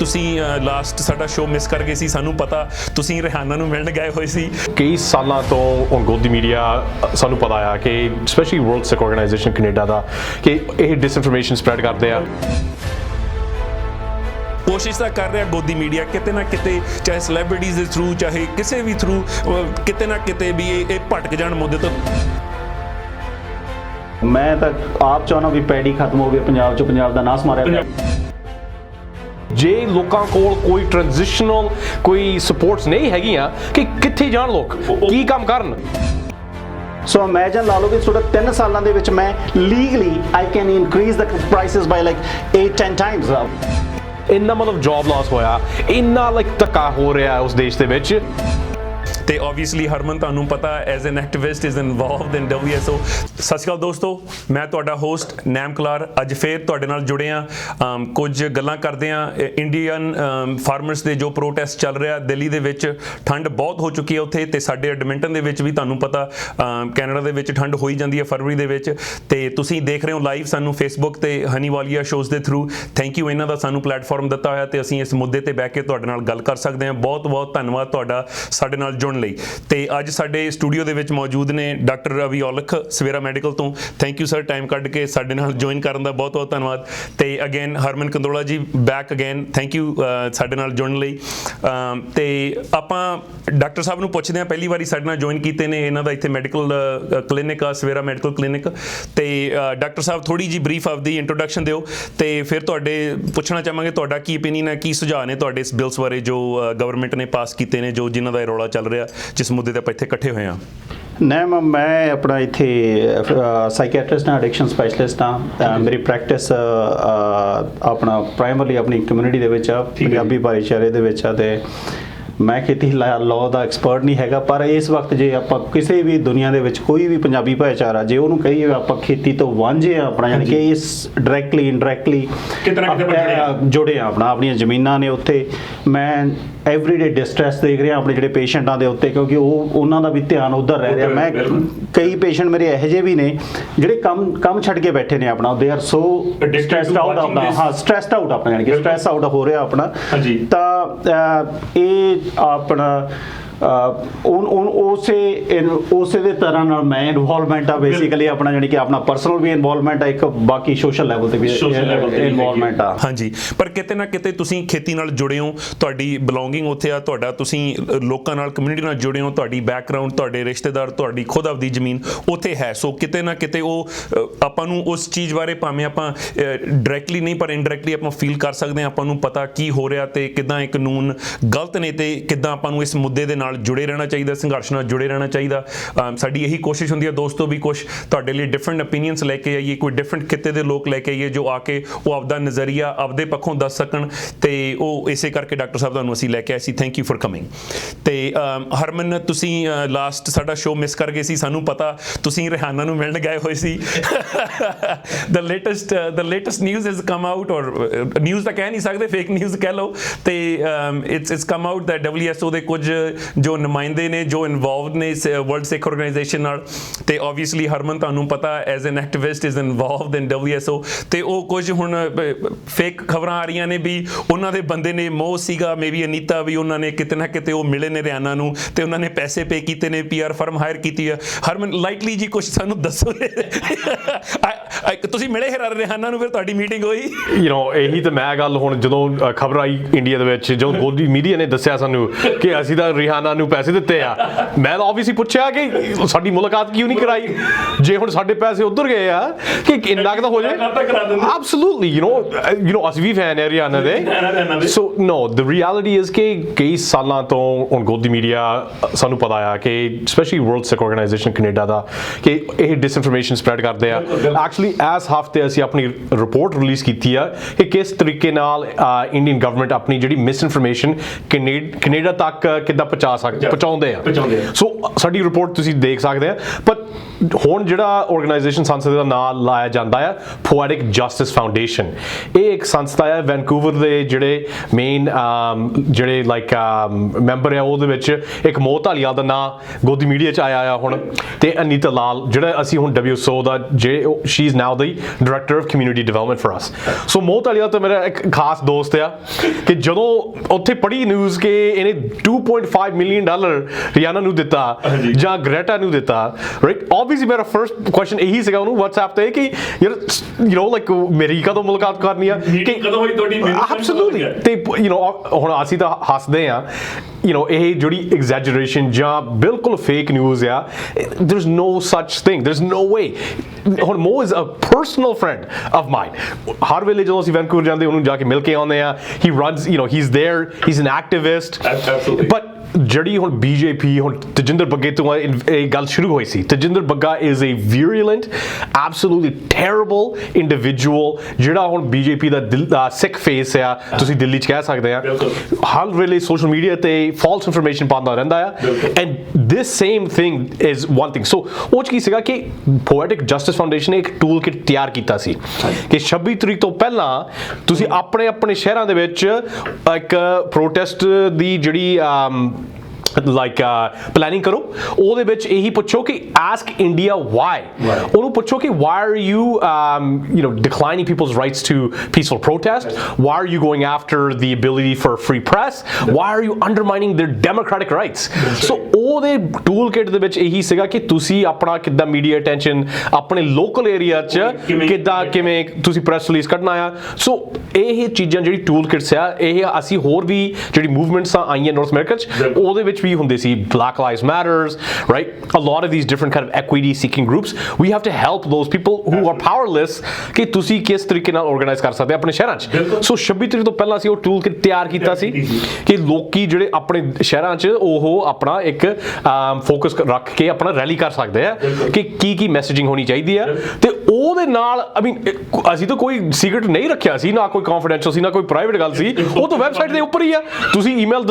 ਤੁਸੀਂ ਲਾਸਟ ਸਾਡਾ show miss ਕਰ ਗਏ ਸੀ। ਸਾਨੂੰ ਪਤਾ ਤੁਸੀਂ ਰਿਹਾਨਾ ਨੂੰ ਮਿਲਣ ਗਏ ਹੋਏ ਸੀ। ਕਈ ਸਾਲਾਂ ਤੋਂ ਔਨ ਗੋਦੀ ਮੀਡੀਆ ਸਾਨੂੰ ਪਤਾ ਆ ਕਿ ਸਪੈਸ਼ਲੀ ਵਰਲਡ ਸਿੱਖ ਆਰਗੇਨਾਈਜੇਸ਼ਨ ਕੈਨੇਡਾ ਦਾ ਕਿ ਇਹ ਡਿਸਇਨਫੋਰਮੇਸ਼ਨ ਸਪਰੈਡ ਕਰਦੇ ਆ। ਕੋਸ਼ਿਸ਼ ਤਾਂ ਕਰ ਰਿਹਾ ਗੋਦੀ ਮੀਡੀਆ ਕਿਤੇ ਨਾ ਕਿਤੇ, ਚਾਹੇ ਸੈਲੈਬ੍ਰਿਟੀਜ਼ ਦੇ ਥਰੂ, ਚਾਹੇ ਕਿਸੇ ਵੀ ਥਰੂ, ਕਿਤੇ ਨਾ ਕਿਤੇ ਵੀ ਇਹ ਭਟਕ ਜਾਣ ਮੁੱਦੇ ਤੋਂ। ਮੈਂ ਤਾਂ ਆਪ ਚਾਹੁੰਦਾ ਵੀ ਪੈਡੀ ਖਤਮ ਹੋ ਗਈ ਪੰਜਾਬ 'ਚ, ਪੰਜਾਬ ਦਾ ਨਾਸ ਮਾਰਿਆ ਪਿਆ। ਜੇ ਲੋਕਾਂ ਕੋਲ ਕੋਈ ਟ੍ਰਾਂਜੀਸ਼ਨਲ ਕੋਈ ਸਪੋਰਟਸ ਨਹੀਂ ਹੈਗੀਆਂ ਕਿ ਕਿੱਥੇ ਜਾਣ ਲੋਕ, ਕੀ ਕੰਮ ਕਰਨ। ਸੋ ਇਮੇਜਿਨ ਲਾ ਲਓ ਕਿ ਤੁਹਾਡਾ 3 ਸਾਲਾਂ ਦੇ ਵਿੱਚ ਮੈਂ legally I can increase the prices by like 8-10 times. ਇੰਨਾ ਮਤਲਬ ਜੌਬ ਲਾਸ ਹੋਇਆ, ਇੰਨਾ ਧੱਕਾ ਹੋ ਰਿਹਾ ਉਸ ਦੇਸ਼ ਦੇ ਵਿੱਚ। ਤੇ ਓਬਵੀਅਸਲੀ ਹਰਮਨ ਤੁਹਾਨੂੰ ਪਤਾ as an activist is involved in WSO। ਸਤਿ ਸ਼੍ਰੀ ਅਕਾਲ ਦੋਸਤੋ, ਮੈਂ ਤੁਹਾਡਾ ਹੋਸਟ ਨੈਮ ਕਲਾਰ ਅੱਜ ਫੇਰ ਤੁਹਾਡੇ ਨਾਲ ਜੁੜੇ ਹਾਂ। ਕੁਝ ਗੱਲਾਂ ਕਰਦੇ ਹਾਂ ਇੰਡੀਅਨ ਫਾਰਮਰਸ ਦੇ ਜੋ ਪ੍ਰੋਟੈਸਟ ਚੱਲ ਰਿਹਾ ਦਿੱਲੀ ਦੇ ਵਿੱਚ। ਠੰਡ ਬਹੁਤ ਹੋ ਚੁੱਕੀ ਹੈ ਉੱਥੇ, ਤੇ ਸਾਡੇ ਐਡਮਿੰਟਨ ਦੇ ਵਿੱਚ ਵੀ ਤੁਹਾਨੂੰ ਪਤਾ ਕੈਨੇਡਾ ਦੇ ਵਿੱਚ ਠੰਡ ਹੋਈ ਜਾਂਦੀ ਹੈ ਫਰਵਰੀ ਦੇ ਵਿੱਚ। ਤੇ ਤੁਸੀਂ ਦੇਖ ਰਹੇ ਹੋ ਲਾਈਵ ਸਾਨੂੰ ਫੇਸਬੁੱਕ ਤੇ ਹਨੀ ਵਾਲੀਆ ਸ਼ੋਜ਼ ਦੇ ਥਰੂ। ਥੈਂਕ ਯੂ ਇਹਨਾਂ ਦਾ ਸਾਨੂੰ ਪਲੇਟਫਾਰਮ ਦਿੱਤਾ ਹੋਇਆ ਤੇ ਅਸੀਂ ਇਸ ਮੁੱਦੇ ਤੇ ਬਹਿ ਕੇ ਤੁਹਾਡੇ ਨਾਲ ਗੱਲ ਕਰ ਸਕਦੇ ਹਾਂ। ਬਹੁਤ ਬਹੁਤ ਧੰਨਵਾਦ ਤੁਹਾਡਾ ਸਾਡੇ ਨਾਲ ਜੁੜਨ ਲਈ। ਤੇ ਅੱਜ ਸਾਡੇ ਸਟੂਡੀਓ ਦੇ ਵਿੱਚ ਮੌਜੂਦ ਨੇ ਡਾਕਟਰ ਰਵੀ ਔਲਖ ਸਵੇਰਾ ਮੈਡੀਕਲ ਤੋਂ। ਥੈਂਕ ਯੂ ਸਰ ਟਾਈਮ ਕੱਢ ਕੇ ਸਾਡੇ ਨਾਲ ਜੁਆਇਨ ਕਰਨ ਦਾ ਬਹੁਤ ਬਹੁਤ ਧੰਨਵਾਦ। ਤੇ ਅਗੇਨ ਹਰਮਨ ਕੰਦੋਲਾ ਜੀ ਬੈਕ ਅਗੇਨ, ਥੈਂਕ ਯੂ ਸਾਡੇ ਨਾਲ ਜੁੜਨ ਲਈ। ਤੇ ਆਪਾਂ ਡਾਕਟਰ ਸਾਹਿਬ ਨੂੰ ਪੁੱਛਦੇ ਹਾਂ, ਪਹਿਲੀ ਵਾਰੀ ਸਾਡੇ ਨਾਲ ਜੁਆਇਨ ਕੀਤੇ ਨੇ, ਇਹਨਾਂ ਦਾ ਇੱਥੇ ਮੈਡੀਕਲ ਕਲੀਨਿਕ ਆ ਸਵੇਰਾ ਮੈਡੀਕਲ ਕਲੀਨਿਕ। ਤੇ ਡਾਕਟਰ ਸਾਹਿਬ ਥੋੜੀ ਜੀ ਬਰੀਫ ਆਪਦੀ ਇੰਟਰੋਡਕਸ਼ਨ ਦਿਓ ਤੇ ਫਿਰ ਤੁਹਾਡੇ ਪੁੱਛਣਾ ਚਾਹਾਂਗੇ ਤੁਹਾਡਾ ਕੀ ਓਪੀਨੀਅਨ ਹੈ, ਕੀ ਸੁਝਾਅ ਨੇ ਤੁਹਾਡੇ ਇਸ ਬਿਲਸ ਬਾਰੇ ਜੋ ਗਵਰਨਮੈਂਟ ਨੇ ਪਾਸ ਕੀਤੇ ਨੇ, ਜੋ ਜਿਨ੍ਹਾਂ ਦਾ ਇਹ ਰੌਲਾ ਚੱਲ ਰਿਹਾ, ਜਿਸ ਮੁੱਦੇ ਤੇ ਆਪਾਂ ਇੱਥੇ ਇਕੱਠੇ ਹੋਏ ਹਾਂ। ਮੈਂ ਆਪਣਾ ਇੱਥੇ ਸਾਈਕੈਟਰਿਸਟ ਹਾਂ, ਐਡਿਕਸ਼ਨ ਸਪੈਸ਼ਲਿਸਟ ਹਾਂ। ਮੇਰੀ ਪ੍ਰੈਕਟਿਸ ਆਪਣਾ ਪ੍ਰਾਇਮਰਲੀ ਆਪਣੀ ਕਮਿਊਨਿਟੀ ਦੇ ਵਿੱਚ ਆ, ਪੰਜਾਬੀ ਭਾਈਚਾਰੇ ਦੇ ਵਿੱਚ ਆ। ਤੇ ਮੈਂ ਖੇਤੀ ਲਾਅ ਦਾ ਐਕਸਪਰਟ ਨਹੀਂ ਹੈਗਾ, ਪਰ ਇਸ ਵਕਤ ਜੇ ਆਪਾਂ ਕਿਸੇ ਵੀ ਦੁਨੀਆ ਦੇ ਵਿੱਚ ਕੋਈ ਵੀ ਪੰਜਾਬੀ ਭਾਈਚਾਰਾ ਜੇ ਉਹਨੂੰ ਕਹੀਏ ਆਪਾਂ ਖੇਤੀ ਤੋਂ ਵਾਂਝੇ ਆ ਆਪਣਾ, ਯਾਨੀ ਕਿ ਇਸ ਡਾਇਰੈਕਟਲੀ ਇਨਡਾਇਰੈਕਟਲੀ ਜੁੜੇ ਆ ਆਪਣਾ, ਆਪਣੀਆਂ ਜ਼ਮੀਨਾਂ ਨੇ ਉੱਥੇ। ਮੈਂ ਐਵਰੀਡੇ ਡਿਸਟ੍ਰੈਸ ਦੇਖ ਰਿਹਾ ਆਪਣੇ ਜਿਹੜੇ ਪੇਸ਼ੈਂਟਾਂ ਦੇ ਉੱਤੇ, ਕਿਉਂਕਿ ਉਹਨਾਂ ਦਾ ਵੀ ਧਿਆਨ ਉੱਧਰ ਰਹਿ ਰਿਹਾ। ਮੈਂ ਕਈ ਪੇਸ਼ੈਂਟ ਮੇਰੇ ਇਹੋ ਜਿਹੇ ਵੀ ਨੇ ਜਿਹੜੇ ਕੰਮ ਛੱਡ ਕੇ ਬੈਠੇ ਨੇ ਆਪਣਾ, they are so stressed out ਆਪਣਾ, ਸਟ੍ਰੈਸਡ ਆਊਟ ਆਪਣਾ, ਯਾਨੀ ਕਿ ਸਟ੍ਰੈਸ ਆਊਟ ਹੋ ਰਿਹਾ ਆਪਣਾ। ਤਾਂ ਇਹ ਆਪਣਾ ਉਸੇ ਦੇ ਤਰ੍ਹਾਂ ਨਾਲ ਮੈਂ ਇਨਵੋਲਵਮੈਂਟ ਆ ਬੇਸਿਕਲੀ ਆਪਣਾ, ਜਾਨੀ ਕਿ ਆਪਣਾ ਪਰਸਨਲ ਵੀ ਇਨਵੋਲਵਮੈਂਟ ਆ, ਇੱਕ ਬਾਕੀ ਸੋਸ਼ਲ ਲੈਵਲ ਤੇ ਵੀ ਇਨਵੋਲਵਮੈਂਟ ਆ। ਹਾਂਜੀ, ਪਰ ਕਿਤੇ ਨਾ ਕਿਤੇ ਤੁਸੀਂ ਖੇਤੀ ਨਾਲ ਜੁੜੇ ਹੋ, ਤੁਹਾਡੀ ਬਿਲੋਂਗਿੰਗ ਉੱਥੇ ਆ, ਤੁਹਾਡਾ ਤੁਸੀਂ ਲੋਕਾਂ ਨਾਲ ਕਮਿਊਨਿਟੀ ਨਾਲ ਜੁੜੇ ਹੋ, ਤੁਹਾਡੀ ਬੈਕਗਰਾਊਂਡ, ਤੁਹਾਡੇ ਰਿਸ਼ਤੇਦਾਰ, ਤੁਹਾਡੀ ਖੁਦ ਆਪਦੀ ਜ਼ਮੀਨ ਉੱਥੇ ਹੈ। ਸੋ ਕਿਤੇ ਨਾ ਕਿਤੇ ਉਹ ਆਪਾਂ ਨੂੰ ਉਸ ਚੀਜ਼ ਬਾਰੇ ਭਾਵੇਂ ਆਪਾਂ ਡਾਇਰੈਕਟਲੀ ਨਹੀਂ ਪਰ ਇਨਡਾਇਰੈਕਟਲੀ ਆਪਾਂ ਫੀਲ ਕਰ ਸਕਦੇ ਹਾਂ। ਆਪਾਂ ਨੂੰ ਪਤਾ ਕੀ ਹੋ ਰਿਹਾ ਤੇ ਕਿੱਦਾਂ ਇਹ ਕਾਨੂੰਨ ਗਲਤ ਨੇ ਤੇ ਕਿੱਦਾਂ ਆਪਾਂ ਨੂੰ ਇਸ ਮੁੱਦੇ ਦੇ ਨਾਲ ਜੁੜੇ ਰਹਿਣਾ ਚਾਹੀਦਾ, ਸੰਘਰਸ਼ ਨਾਲ ਜੁੜੇ ਰਹਿਣਾ ਚਾਹੀਦਾ। ਸਾਡੀ ਇਹੀ ਕੋਸ਼ਿਸ਼ ਹੁੰਦੀ ਹੈ ਦੋਸਤੋ ਵੀ ਕੁਛ ਤੁਹਾਡੇ ਲਈ ਡਿਫਰੈਂਟ ਓਪੀਨੀਅਨਸ ਲੈ ਕੇ ਆਈਏ, ਕੋਈ ਡਿਫਰੈਂਟ ਖਿੱਤੇ ਦੇ ਲੋਕ ਲੈ ਕੇ ਆਈਏ ਜੋ ਆ ਕੇ ਉਹ ਆਪਦਾ ਨਜ਼ਰੀਆ ਆਪਦੇ ਪੱਖੋਂ ਦੱਸ ਸਕਣ। ਤੇ ਉਹ ਇਸੇ ਕਰਕੇ ਡਾਕਟਰ ਸਾਹਿਬ ਤੁਹਾਨੂੰ ਅਸੀਂ ਲੈ ਕੇ ਆਏ ਸੀ। Thank you for coming. ਤੇ ਹਰਮਨ ਤੁਸੀਂ ਲਾਸਟ ਸਾਡਾ ਸ਼ੋਅ ਮਿਸ ਕਰ ਗਏ ਸੀ। ਸਾਨੂੰ ਪਤਾ ਤੁਸੀਂ ਰਿਹਾਨਾ ਨੂੰ ਮਿਲਣ ਗਏ ਹੋਏ ਸੀ। The latest news is come out, ਔਰ ਨਿਊਜ਼ ਤਾਂ ਕਹਿ ਨਹੀਂ ਸਕਦੇ, ਫੇਕ ਨਿਊਜ਼ ਕਹਿ ਲਓ। ਤੇ it's come out that WSO ਦੇ ਕੁਝ ਜੋ ਨੁਮਾਇੰਦੇ ਨੇ ਜੋ ਇਨਵੋਲਵਡ ਨੇ ਵਰਲਡ ਸਿੱਖ ਆਰਗੇਨਾਈਜੇਸ਼ਨ ਨਾਲ। ਤੇ ਓਬਵੀਅਸਲੀ ਹਰਮਨ ਤੁਹਾਨੂੰ ਪਤਾ as an activist is involved in WSO। ਤੇ ਉਹ ਕੁਝ ਹੁਣ ਫੇਕ ਖਬਰਾਂ ਆ ਰਹੀਆਂ ਨੇ ਵੀ ਉਹਨਾਂ ਦੇ ਬੰਦੇ ਨੇ, ਮੋਹ ਸੀਗਾ ਮੇ ਬੀ ਅਨੀਤਾ ਵੀ, ਉਹਨਾਂ ਨੇ ਕਿਤੇ ਨਾ ਕਿਤੇ ਉਹ ਮਿਲੇ ਨੇ ਰਿਹਾਨਾ ਨੂੰ ਤੇ ਉਹਨਾਂ ਨੇ ਪੈਸੇ ਪੇ ਕੀਤੇ ਨੇ, PR ਫਰਮ ਹਾਇਰ ਕੀਤੀ ਆ। ਹਰਮਨ ਲਾਈਟਲੀ ਜੀ ਕੁਝ ਸਾਨੂੰ ਦੱਸੋ। ਤੁਸੀਂ ਮਿਲੇ ਰਿਹਾਨਾ ਨੂੰ, ਫਿਰ ਤੁਹਾਡੀ ਮੀਟਿੰਗ ਹੋਈ? ਇਹੀ ਤਾਂ ਮੈਂ ਗੱਲ ਹੁਣ ਜਦੋਂ ਖਬਰ ਆਈ ਇੰਡੀਆ ਦੇ ਵਿੱਚ, ਜਦੋਂ ਗੋਦੀ ਮੀਡੀਆ ਨੇ ਦੱਸਿਆ ਸਾਨੂੰ ਕਿ ਅਸੀਂ ਤਾਂ ਰਿਹਾਨਾ ਨੂੰ ਪੈਸੇ ਦਿੱਤੇ ਆ, ਮੈਂ ਤਾਂ ਆਬਵੀਅਸਲੀ ਪੁੱਛਿਆ ਕਿ ਸਾਡੀ ਮੁਲਾਕਾਤ ਕਿਉਂ ਨਹੀਂ ਕਰਾਈ। ਜੇ ਹੁਣ ਸਾਡੇ ਪੈਸੇ ਉੱਧਰ ਗਏ ਆ ਕਿ ਇੰਨਾ ਕੁ ਤਾਂ ਹੋ ਜਾਏ। ਐਬਸੋਲੂਟਲੀ ਅਸੀਂ ਵੀ ਫੈਨ ਹੈ ਰਿਹਾਨਾ ਦੇ। ਸੋ ਨੋ, ਦ ਰਿਐਲਿਟੀ ਇਜ਼ ਕਿ ਕਈ ਸਾਲਾਂ ਤੋਂ ਹੁਣ ਗੋਦੀ ਮੀਡੀਆ ਸਾਨੂੰ ਪਤਾ ਆ ਕਿ ਸਪੈਸ਼ਲੀ ਵਰਲਡ ਸਿੱਖ ਆਰਗੇਨਾਈਜੇਸ਼ਨ ਕੈਨੇਡਾ ਦਾ ਕਿ ਇਹ ਡਿਸਇਨਫੋਰਮੇਸ਼ਨ ਸਪਰੈਡ ਕਰਦੇ ਆ। ਐਕਚੁਅਲੀ ਇਸ ਹਫਤੇ ਅਸੀਂ ਆਪਣੀ ਰਿਪੋਰਟ ਰਿਲੀਜ਼ ਕੀਤੀ ਆ ਕਿ ਕਿਸ ਤਰੀਕੇ ਨਾਲ ਇੰਡੀਅਨ ਗਵਰਨਮੈਂਟ ਆਪਣੀ ਜਿਹੜੀ ਮਿਸਇਨਫੋਰਮੇਸ਼ਨ ਕੈਨੇਡਾ ਤੱਕ ਕਿੱਦਾਂ ਪਹੁੰਚਾ ਪਹੁੰਚਾਉਂਦੇ ਆ ਸੋ ਸਾਡੀ ਰਿਪੋਰਟ ਤੁਸੀਂ ਦੇਖ ਸਕਦੇ ਆ ਪਰ ਹੁਣ ਜਿਹੜਾ ਆਰਗੇਨਾਈਜੇਸ਼ਨ ਸੰਸਥਾ ਦਾ ਨਾਮ ਲਾਇਆ ਜਾਂਦਾ ਆ ਪੋਇਟਿਕ ਜਸਟਿਸ ਫਾਊਂਡੇਸ਼ਨ ਇਹ ਇੱਕ ਸੰਸਥਾ ਆ ਵੈਨਕੂਵਰ ਦੇ ਜਿਹੜੇ ਮੇਨ ਜਿਹੜੇ ਲਾਈਕ ਮੈਂਬਰ ਆ ਉਹਦੇ ਵਿੱਚ ਇੱਕ ਮੋਹ ਧਾਲੀਵਾਲ ਦਾ ਨਾਮ ਗੋਦੀ ਮੀਡੀਆ 'ਚ ਆਇਆ ਆ ਹੁਣ ਤੇ ਅਨੀਤਾ ਲਾਲ ਜਿਹੜਾ ਅਸੀਂ ਹੁਣ WSO ਦਾ she is now the director of community development for us so Mo Dhaliwal ਤਾਂ ਮੇਰਾ ਇੱਕ ਖਾਸ ਦੋਸਤ ਆ ਕਿ ਜਦੋਂ ਉੱਥੇ ਪੜ੍ਹੀ ਨਿਊਜ਼ ਕਿ ਇਹਨੇ $2.5 ਮਿਲੀਅਨ ਰਿਆਨਾ ਨੂੰ ਦਿੱਤਾ ਜਾਂ ਗ੍ਰੈਟਾ ਨੂੰ ਦਿੱਤਾ ਰਾਈਟ obviously ਮੇਰਾ ਫਰਸਟ ਕੁਐਸਚਨ ਇਹੀ ਸੀਗਾ ਉਹਨੂੰ WhatsApp ਤੇ ਕਿ ਯਾਰ ਯੂ نو ਲਾਈਕ ਮੇਰੀ ਕਦੋਂ ਮੁਲਾਕਾਤ ਕਰਨੀ ਆ ਕਿ ਕਦੋਂ ਹੋਈ ਤੁਹਾਡੀ ਐਬਸੋਲੂਟਲੀ ਤੇ ਯੂ نو ਹੁਣ ਅਸੀਂ ਤਾਂ ਹੱਸਦੇ ਆ you know ਇਹ ਜਿਹੜੀ exaggeration ਜਾਂ ਬਿਲਕੁਲ fake news ਆ there's no such thing there's no way ਹੁਣ Mo is a personal friend of mine ਹਰ ਵੇਲੇ ਜਦੋਂ ਅਸੀਂ ਵੈਨਕੂਵਰ ਜਾਂਦੇ ਉਹਨੂੰ ਜਾ ਕੇ ਮਿਲ ਕੇ ਆਉਂਦੇ ਆ he runs you know he's there he's an activist but ਜਿਹੜੀ ਹੁਣ BJP ਹੁਣ ਤਜਿੰਦਰ ਬੱਗੇ ਤੋਂ ਇਹ ਗੱਲ ਸ਼ੁਰੂ ਹੋਈ ਸੀ Tajinder Bagga is a virulent absolutely terrible individual ਜਿਹੜਾ ਹੁਣ BJP ਦਾ ਸਿੱਖ ਫੇਸ ਆ ਤੁਸੀਂ ਦਿੱਲੀ 'ਚ ਕਹਿ ਸਕਦੇ ਆ ਹਰ ਵੇਲੇ ਸੋਸ਼ਲ ਮੀਡੀਆ ਤੇ false information ਪਾਉਂਦਾ ਰਹਿੰਦਾ ਆ and this same thing is one thing so ਉਹ 'ਚ ਕੀ ਸੀਗਾ ਕਿ poetic justice foundation ਨੇ ਇੱਕ ਟੂਲ ਕਿਟ ਤਿਆਰ ਕੀਤਾ ਸੀ ਕਿ 26 ਤਰੀਕ ਤੋਂ ਪਹਿਲਾਂ ਤੁਸੀਂ ਆਪਣੇ ਸ਼ਹਿਰਾਂ ਦੇ ਵਿੱਚ ਇੱਕ ਪ੍ਰੋਟੈਸਟ ਦੀ ਜਿਹੜੀ like planning ਕਰੋ ਉਹਦੇ ਵਿੱਚ ਇਹੀ ਪੁੱਛੋ ਕਿ ask India why ਉਹਨੂੰ ਪੁੱਛੋ ਕਿ why are you you know declining people's rights to peaceful protest why are you going after the ability for free press why are you undermining their democratic rights so ਉਹਦੇ tool kit ਦੇ ਵਿੱਚ ਇਹੀ ਸੀਗਾ ਕਿ ਤੁਸੀਂ ਆਪਣਾ ਕਿੱਦਾਂ media attention ਆਪਣੇ ਲੋਕਲ ਏਰੀਆ 'ਚ ਕਿਵੇਂ ਤੁਸੀਂ ਪ੍ਰੈਸ ਰਿਲੀਜ਼ ਕੱਢਣਾ ਆ ਸੋ ਇਹ ਚੀਜ਼ਾਂ ਜਿਹੜੀ ਟੂਲ ਕਿਟਸ ਆ ਇਹ ਅਸੀਂ ਹੋਰ ਵੀ ਜਿਹੜੀ ਮੂਵਮੈਂਟਸ ਆਈਆਂ ਨਾਰਥ ਅਮਰੀਕਾ 'ਚ ਉਹਦੇ ਵਿੱਚ ਵੀ ਹੁੰਦੇ ਸੀ Black Lives Matters right a lot of these different kind of equity seeking groups we have to help those people who are powerless ਕਿ ਤੁਸੀਂ ਕਿਸ ਤਰੀਕੇ ਨਾਲ ਆਰਗੇਨਾਈਜ਼ ਕਰ ਸਕਦੇ ਆਪਣੇ ਸ਼ਹਿਰਾਂ 'ਚ ਸੋ 26 ਤਰੀਕ ਤੋਂ ਪਹਿਲਾਂ ਅਸੀਂ ਉਹ ਟੂਲ ਕਿਟ ਤਿਆਰ ਕੀਤਾ ਸੀ ਕਿ ਲੋਕੀ ਜਿਹੜੇ ਆਪਣੇ ਸ਼ਹਿਰਾਂ 'ਚ ਉਹ ਆਪਣਾ ਇੱਕ ਫੋਕਸ ਰੱਖ ਕੇ ਆਪਣਾ ਰੈਲੀ ਕਰ ਸਕਦੇ ਆ ਕਿ ਕੀ ਮੈਸੇਜਿੰਗ ਹੋਣੀ ਚਾਹੀਦੀ ਆ ਤੇ ਉਹਦੇ ਨਾਲ I mean ਅਸੀਂ ਤਾਂ ਕੋਈ ਸੀਕ੍ਰੇਟ ਨਹੀਂ ਰੱਖਿਆ ਸੀ ਨਾ ਕੋਈ ਕੌਨਫੀਡੈਂਸ਼ੀਅਲ ਸੀ ਨਾ ਕੋਈ ਪ੍ਰਾਈਵੇਟ ਗੱਲ ਸੀ ਉਹ ਤਾਂ ਵੈਬਸਾਈਟ ਦੇ ਉੱਪਰ ਹੀ ਆ ਤੁਸੀਂ ਈਮੇਲ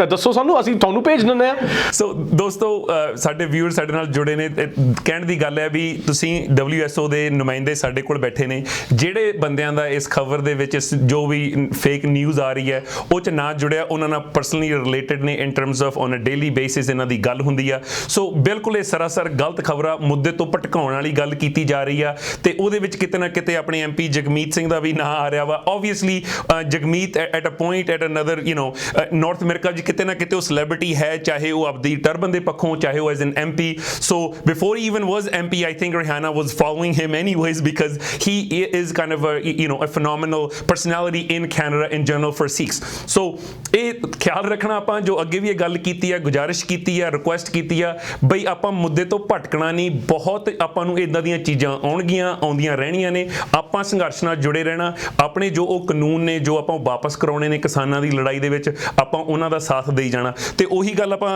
ਦੱਸੋ ਸਾਨੂੰ ਅਸੀਂ ਤੁਹਾਨੂੰ ਭੇਜ ਦਿੰਦੇ ਆ ਸੋ ਦੋਸਤੋ ਸਾਡੇ ਵਿਊਅਰ ਸਾਡੇ ਨਾਲ ਜੁੜੇ ਨੇ ਕਹਿਣ ਦੀ ਗੱਲ ਹੈ ਵੀ ਤੁਸੀਂ WSO ਦੇ ਨੁਮਾਇੰਦੇ ਸਾਡੇ ਕੋਲ ਬੈਠੇ ਨੇ ਜਿਹੜੇ ਬੰਦਿਆਂ ਦਾ ਇਸ ਖਬਰ ਦੇ ਵਿੱਚ ਜੋ ਵੀ ਫੇਕ ਨਿਊਜ਼ ਆ ਰਹੀ ਹੈ ਉਹ 'ਚ ਨਾ ਜੁੜਿਆ ਉਹਨਾਂ ਨਾਲ ਪਰਸਨਲੀ ਰਿਲੇਟਡ ਨੇ in terms of on a daily basis ਇਹਨਾਂ ਦੀ ਗੱਲ ਹੁੰਦੀ ਆ ਸੋ ਬਿਲਕੁਲ ਇਹ ਸਰਾਸਰ ਗਲਤ ਖਬਰਾਂ ਮੁੱਦੇ ਤੋਂ ਭਟਕਾਉਣ ਵਾਲੀ ਗੱਲ ਕੀਤੀ ਜਾ ਰਹੀ ਆ ਤੇ ਉਹਦੇ ਵਿੱਚ ਕਿਤੇ ਨਾ ਕਿਤੇ ਆਪਣੇ MP ਜਗਮੀਤ ਸਿੰਘ ਦਾ ਵੀ ਨਾਂ ਆ ਰਿਹਾ ਵਾ obviously Jagmeet at a point at another you know north America 'ਚ ਕਿਤੇ ਨਾ ਕਿਤੇ ਉਹ ਸੈਲੇਬ੍ਰਿਟੀ ਹੈ ਚਾਹੇ ਉਹ ਆਪਦੀ ਟਰਬਨ ਦੇ ਪੱਖੋਂ ਚਾਹੇ ਉਹ as an MP so before he even was MP I think Rihanna was following him anyways because he is kind of a you know a phenomenal personality in Canada in general for Sikhs so ਇਹ ਖਿਆਲ ਰੱਖਣਾ ਆਪਾਂ ਜੋ ਅੱਗੇ ਵੀ ਇਹ ਗੱਲ ਕੀਤੀ ਆ ਗੁਜ਼ਾਰਿਸ਼ ਕੀਤੀ ਆ ਰਿਕੁਐਸਟ ਕੀਤੀ ਆ ਬਈ ਆਪਾਂ ਮੁੱਦੇ ਤੋਂ ਭਟਕਣਾ ਨਹੀਂ ਬਹੁਤ ਆਪਾਂ ਨੂੰ ਇਦਾਂ ਦੀਆਂ ਚੀਜ਼ਾਂ ਆਉਂਦੀਆਂ ਰਹਿਣੀਆਂ ਨੇ ਆਪਾਂ ਸੰਘਰਸ਼ ਨਾਲ ਜੁੜੇ ਰਹਿਣਾ ਆਪਣੇ ਜੋ ਉਹ ਕਾਨੂੰਨ ਨੇ ਜੋ ਆਪਾਂ ਵਾਪਸ ਕਰਾਉਣੇ ਨੇ ਕਿਸਾਨਾਂ ਦੀ ਲੜਾਈ ਦੇ ਵਿੱਚ ਆਪਾਂ ਉਹਨਾਂ ਦਾ ਸਾਥ ਦੇਈ ਜਾਣਾ ਤੇ ਉਹੀ ਗੱਲ ਆਪਾਂ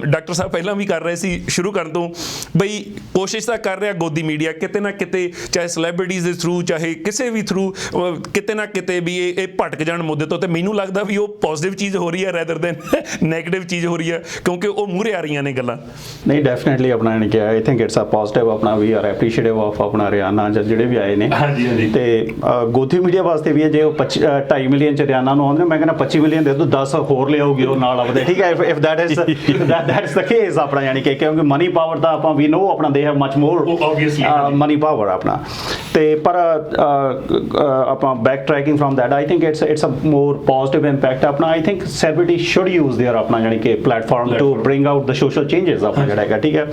ਡਾਕਟਰ ਸਾਹਿਬ ਪਹਿਲਾਂ ਵੀ ਕਰ ਰਹੇ ਸੀ ਸ਼ੁਰੂ ਕਰਨ ਤੋਂ ਬਈ ਕੋਸ਼ਿਸ਼ ਤਾਂ ਕਰ ਰਿਹਾ ਗੋਦੀ ਮੀਡੀਆ ਕਿਤੇ ਨਾ ਕਿਤੇ ਚਾਹੇ ਸੈਲੇਬ੍ਰਿਟੀਜ਼ ਦੇ ਥਰੂ ਚਾਹੇ ਕਿਸੇ ਵੀ ਥਰੂ ਕਿਤੇ ਨਾ ਕਿਤੇ ਵੀ ਇਹ ਭਟਕ ਜਾਣ ਮੁੱਦੇ ਤੋਂ ਤੇ ਮੈਨੂੰ ਲੱਗਦਾ ਵੀ ਉਹ ਪੋਜ਼ਿਟਿਵ ਚੀਜ਼ ਹੋ ਰਹੀ ਹੈ ਰੈਦਰ ਦੈਨ ਨੈਗੇਟਿਵ ਚੀਜ਼ ਹੋ ਰਹੀ ਹੈ ਕਿਉਂਕਿ ਉਹ ਮੂਹਰੇ ਆ ਰਹੀਆਂ ਨੇ ਗੱਲਾਂ ਨਹੀਂ ਡੈਫੀਨਿਟਲੀ ਆਪਣਾ ਨੇ ਕਿਹਾ I think it's a positive ਆਪਣਾ ਵੀ ਆਰ ਐਪਰੀਸ਼ੀਏਟਿਵ ਆਫ ਆਪਣਾ ਰਿਆਨਾ ਜਾਂ ਜਿਹੜੇ ਵੀ ਆਏ ਨੇ ਤੇ ਗੋਦੀ ਮੀਡੀਆ ਵਾਸਤੇ ਵੀ ਹੈ ਜੇ ਉਹ 2.5 ਮਿਲੀਅਨ ਚ ਰਿਆਨਾ ਨੂੰ ਆਉਂਦੇ ਮੈਂ ਕਹਿੰਦਾ 25 ਮਿਲੀਅਨ ਦੇ ਦੋ 10 ਹੋਰ ਲਿਆਉਗੀ ਉਹ ਨਾਲ ਆਪਦੇ ਠੀਕ ਹੈ if that is that's the case ਆਪਣਾ ਯਾਨੀ ਕਿ ਕਿਉਂਕਿ ਮਨੀ ਪਾਵਰ ਦਾ ਆਪਾਂ ਵੀ ਨੋ ਆਪਣਾ they have much more money power ਆਪਣਾ ਤੇ ਪਰ ਆਪਾਂ back tracking from that I think it's a more positive impact ਆਪਣਾ I think celebrity should use their ਆਪਣਾ ਯਾਨੀ ਕਿ platform to bring out the social changes ਆਪਣਾ ਜਿਹੜਾ ਹੈਗਾ ਠੀਕ ਹੈ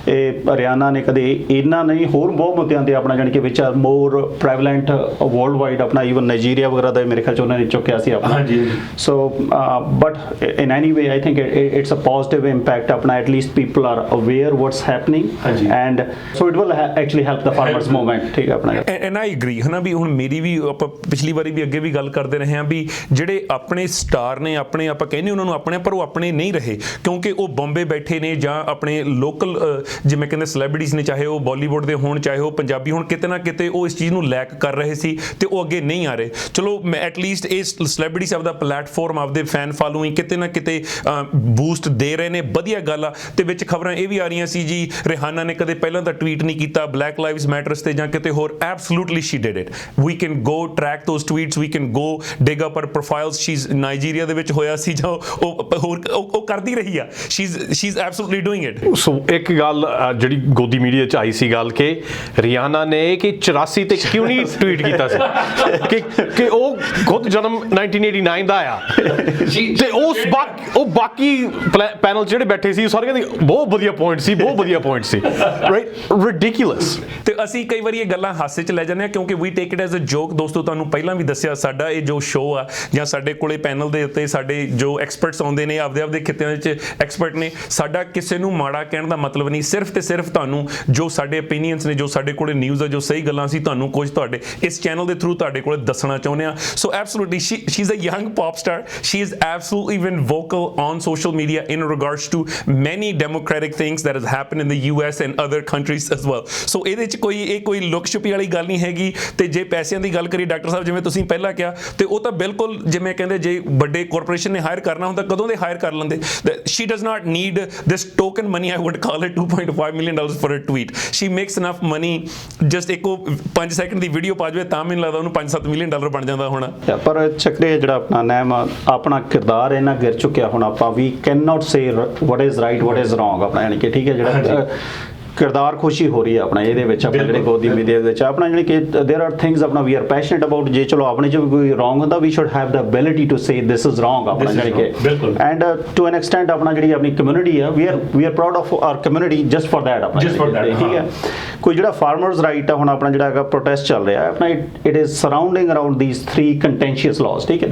ਇਹ ਹਰਿਆਣਾ ਨੇ ਕਦੇ ਇਹਨਾਂ ਨਹੀਂ ਹੋਰ ਬਹੁਤ ਮੁੱਦਿਆਂ ਤੇ ਆਪਣਾ ਯਾਨੀ ਕਿ ਵਿਚ ਆਰ ਮੋਰ ਪ੍ਰੈਵਲੈਂਟ ਵਰਲਡ ਵਾਈਡ ਆਪਣਾ ਈਵਨ ਨਾਈਜੀਰੀਆ ਵਗੈਰਾ ਦਾ ਮੇਰੇ ਖਿਆਲ ਚ ਉਹਨਾਂ ਨੇ ਚੁੱਕਿਆ ਸੀ ਆਪਣਾ so but in any way I think it's a positive impact ਆਪਣਾ at least people are aware what's happening and so it will actually help the farmers movement ਠੀਕ ਹੈ ਆਪਣਾ and I agree ਹਨਾ ਵੀ ਹੁਣ ਮੇਰੀ ਵੀ ਆਪਾਂ ਪਿਛਲੀ ਵਾਰੀ ਵੀ ਅੱਗੇ ਵੀ ਗੱਲ ਕਰਦੇ ਰਹੇ ਹਾਂ ਵੀ ਜਿਹੜੇ ਆਪਣੇ ਸਟਾਰ ਨੇ ਆਪਣੇ ਆਪਾਂ ਕਹਿੰਦੇ ਉਹਨਾਂ ਨੂੰ ਆਪਣੇ ਪਰ ਉਹ ਆਪਣੇ ਨਹੀਂ ਰਹੇ ਕਿਉਂਕਿ ਉਹ ਬੰਬੇ ਬੈਠੇ ਨੇ ਜਾਂ ਆਪਣੇ ਲੋਕਲ ਜਿਵੇਂ ਕਹਿੰਦੇ ਸੈਲੇਬ੍ਰਿਟੀਜ਼ ਨੇ ਚਾਹੇ ਉਹ ਬਾਲੀਵੁੱਡ ਦੇ ਹੋਣ ਚਾਹੇ ਉਹ ਪੰਜਾਬੀ ਹੋਣ ਕਿਤੇ ਨਾ ਕਿਤੇ ਉਹ ਇਸ ਚੀਜ਼ ਨੂੰ ਲੈਕ ਕਰ ਰਹੇ ਸੀ ਤੇ ਉਹ ਅੱਗੇ ਨਹੀਂ ਆ ਰਹੇ ਚਲੋ ਐਟਲੀਸਟ ਇਹ ਸੈਲੇਬ੍ਰਿਟੀਜ਼ ਆਪਦਾ ਪਲੇਟਫਾਰਮ ਆਪਦੇ ਫੈਨ ਫਾਲੋਇੰਗ ਕਿਤੇ ਨਾ ਕਿਤੇ ਬੂਸਟ ਦੇ ਰਹੇ ਨੇ, ਵਧੀਆ ਗੱਲ ਆ। ਤੇ ਵਿੱਚ ਖਬਰਾਂ ਇਹ ਵੀ ਆ ਰਹੀਆਂ ਸੀ ਜੀ ਰਿਹਾਨਾ ਨੇ ਕਦੇ ਪਹਿਲਾਂ ਤਾਂ ਟਵੀਟ ਨਹੀਂ ਕੀਤਾ ਬਲੈਕ ਲਾਈਵਸ ਮੈਟਰਸ ਤੇ ਜਾਂ ਕਿਤੇ ਹੋਰ। Absolutely she did it. We can go track those tweets, we can go dig up her profiles. She is Nigeria ਦੇ ਵਿੱਚ ਹੋਇਆ ਸੀ ਜਾਂ ਉਹ ਕਰਦੀ ਰਹੀ ਆ। She is absolutely doing it. So ਇੱਕ ਗੱਲ ਜਿਹੜੀ ਗੋਦੀ ਮੀਡੀਆ 'ਚ ਆਈ ਸੀ ਗੱਲ ਕਿ ਰਿਆਨਾ ਨੇ ਕਿ 84 ਤੇ ਕਿਉਂ ਨਹੀਂ ਟਵੀਟ ਕੀਤਾ ਸੀ ਕਿ ਉਹ ਖੁਦ ਜਨਮ 1989 ਦਾ ਆ ਤੇ ਉਹ ਬਾਕੀ ਪੈਨਲ ਜਿਹੜੇ ਬੈਠੇ ਸੀ ਸਾਰੇ ਕਹਿੰਦੇ ਬਹੁਤ ਵਧੀਆ ਪੁਆਇੰਟ ਸੀ, ਬਹੁਤ ਵਧੀਆ ਪੁਆਇੰਟ ਸੀ, ਰਾਈਟ? ਰਿਡਿਕੂਲਸ। ਤੇ ਅਸੀਂ ਕਈ ਵਾਰੀ ਇਹ ਗੱਲਾਂ ਹਾਸੇ 'ਚ ਲੈ ਜਾਂਦੇ ਹਾਂ ਕਿਉਂਕਿ ਵੀ ਟੇਕ ਇਟ ਐਜ਼ ਅ ਜੋਕ। ਦੋਸਤੋ ਤੁਹਾਨੂੰ ਪਹਿਲਾਂ ਵੀ ਦੱਸਿਆ ਸਾਡਾ ਇਹ ਜੋ ਸ਼ੋਅ ਆ ਜਾਂ ਸਾਡੇ ਕੋਲੇ ਪੈਨਲ ਦੇ ਉੱਤੇ ਸਾਡੇ ਜੋ ਐਕਸਪਰਟਸ ਆਉਂਦੇ ਨੇ ਆਪਦੇ ਖਿੱਤਿਆਂ ਵਿੱਚ ਐਕਸਪਰਟ ਨੇ, ਸਾਡਾ ਕਿਸੇ ਨੂੰ ਮਾੜਾ ਕਹਿਣ ਦਾ ਮਤਲਬ ਨਹੀਂ। ਸਿਰਫ ਤੇ ਸਿਰਫ ਤੁਹਾਨੂੰ ਜੋ ਸਾਡੇ ਓਪੀਨੀਅਨਸ ਨੇ, ਜੋ ਸਾਡੇ ਕੋਲੇ ਨਿਊਜ਼ ਆ, ਜੋ ਸਹੀ ਗੱਲਾਂ ਸੀ, ਤੁਹਾਨੂੰ ਕੁਝ ਤੁਹਾਡੇ ਇਸ ਚੈਨਲ ਦੇ ਥਰੂ ਤੁਹਾਡੇ ਕੋਲੇ ਦੱਸਣਾ ਚਾਹੁੰਦੇ ਆ। So absolutely she is a young pop star. She is absolutely even vocal on social media in regards to many democratic things that has happened in the US and other countries as well. So ਇਹਦੇ ਚ ਕੋਈ ਲੁਕ ਛੁਪੀ ਵਾਲੀ ਗੱਲ ਨਹੀਂ ਹੈਗੀ। ਤੇ ਜੇ ਪੈਸਿਆਂ ਦੀ ਗੱਲ ਕਰੀ ਡਾਕਟਰ ਸਾਹਿਬ ਜਿਵੇਂ ਤੁਸੀਂ ਪਹਿਲਾਂ ਕਿਹਾ, ਤੇ ਉਹ ਤਾਂ ਬਿਲਕੁਲ ਜਿਵੇਂ ਕਹਿੰਦੇ ਜੇ ਵੱਡੇ ਕਾਰਪੋਰੇਸ਼ਨ ਨੇ ਹਾਇਰ ਕਰਨਾ ਹੁੰਦਾ ਕਦੋਂ ਦੇ ਹਾਇਰ ਕਰ ਲੈਂਦੇ। She does not need this token money, I would call it $2.5 million for a tweet. She makes enough money just ਇੱਕ 5 ਸੈਕਿੰਡ ਦੀ ਵੀਡੀਓ ਪਾ ਜਾਵੇ ਤਾਂ ਮੈਨੂੰ ਲੱਗਦਾ ਉਹਨੂੰ $5-7 ਮਿਲੀਅਨ ਬਣ ਜਾਂਦਾ ਹੋਣਾ। ਪਰ ਚੱਕਰੇ ਜਿਹੜਾ ਆਪਣਾ ਨੈਮ ਆਪਣਾ ਕਿਰਦਾਰ ਇਹਨਾਂ ਗਿਰ ਚੁੱਕਿਆ ਹੁਣ ਆਪਾਂ ਵੀ can not say what is right what is wrong ਆਪਣਾ ਯਾਨੀ ਕਿ ਠੀਕ ਹੈ ਜਿਹੜਾ ਕਿਰਦਾਰ ਖੁਸ਼ੀ ਹੋ ਰਹੀ ਹੈ ਆਪਣਾ ਇਹਦੇ ਵਿੱਚ ਆਪਣਾ ਜਿਹੜੇ ਗੋਦੀ ਮੀਡੀਆ ਦੇ ਵਿੱਚ ਆਪਣਾ ਯਾਨੀ ਕਿ देयर आर थिंग्स ਆਪਣਾ ਵੀ ਆਰ ਪੈਸ਼ਨੇਟ ਅਬਾਊਟ। ਜੇ ਚਲੋ ਆਪਣੇ ਚ ਵੀ ਕੋਈ ਰੋਂਗ ਹੁੰਦਾ we should have the ability to say this is wrong ਆਪਣਾ ਯਾਨੀ ਕਿ ਐਂਡ ਟੂ ਐਨ ਐਕਸਟੈਂਟ ਆਪਣਾ ਜਿਹੜੀ ਆਪਣੀ ਕਮਿਊਨਿਟੀ ਆ we are proud of our community just for that ਆਪਣਾ ਠੀਕ ਹੈ। ਕੋਈ ਜਿਹੜਾ ਫਾਰਮਰਸ ਰਾਈਟ ਆ ਹੁਣ ਆਪਣਾ ਜਿਹੜਾ ਹੈਗਾ ਪ੍ਰੋਟੈਸਟ ਚੱਲ ਰਿਹਾ ਹੈ ਆਪਣਾ it is surrounding around these 3 contentious laws ਠੀਕ ਹੈ।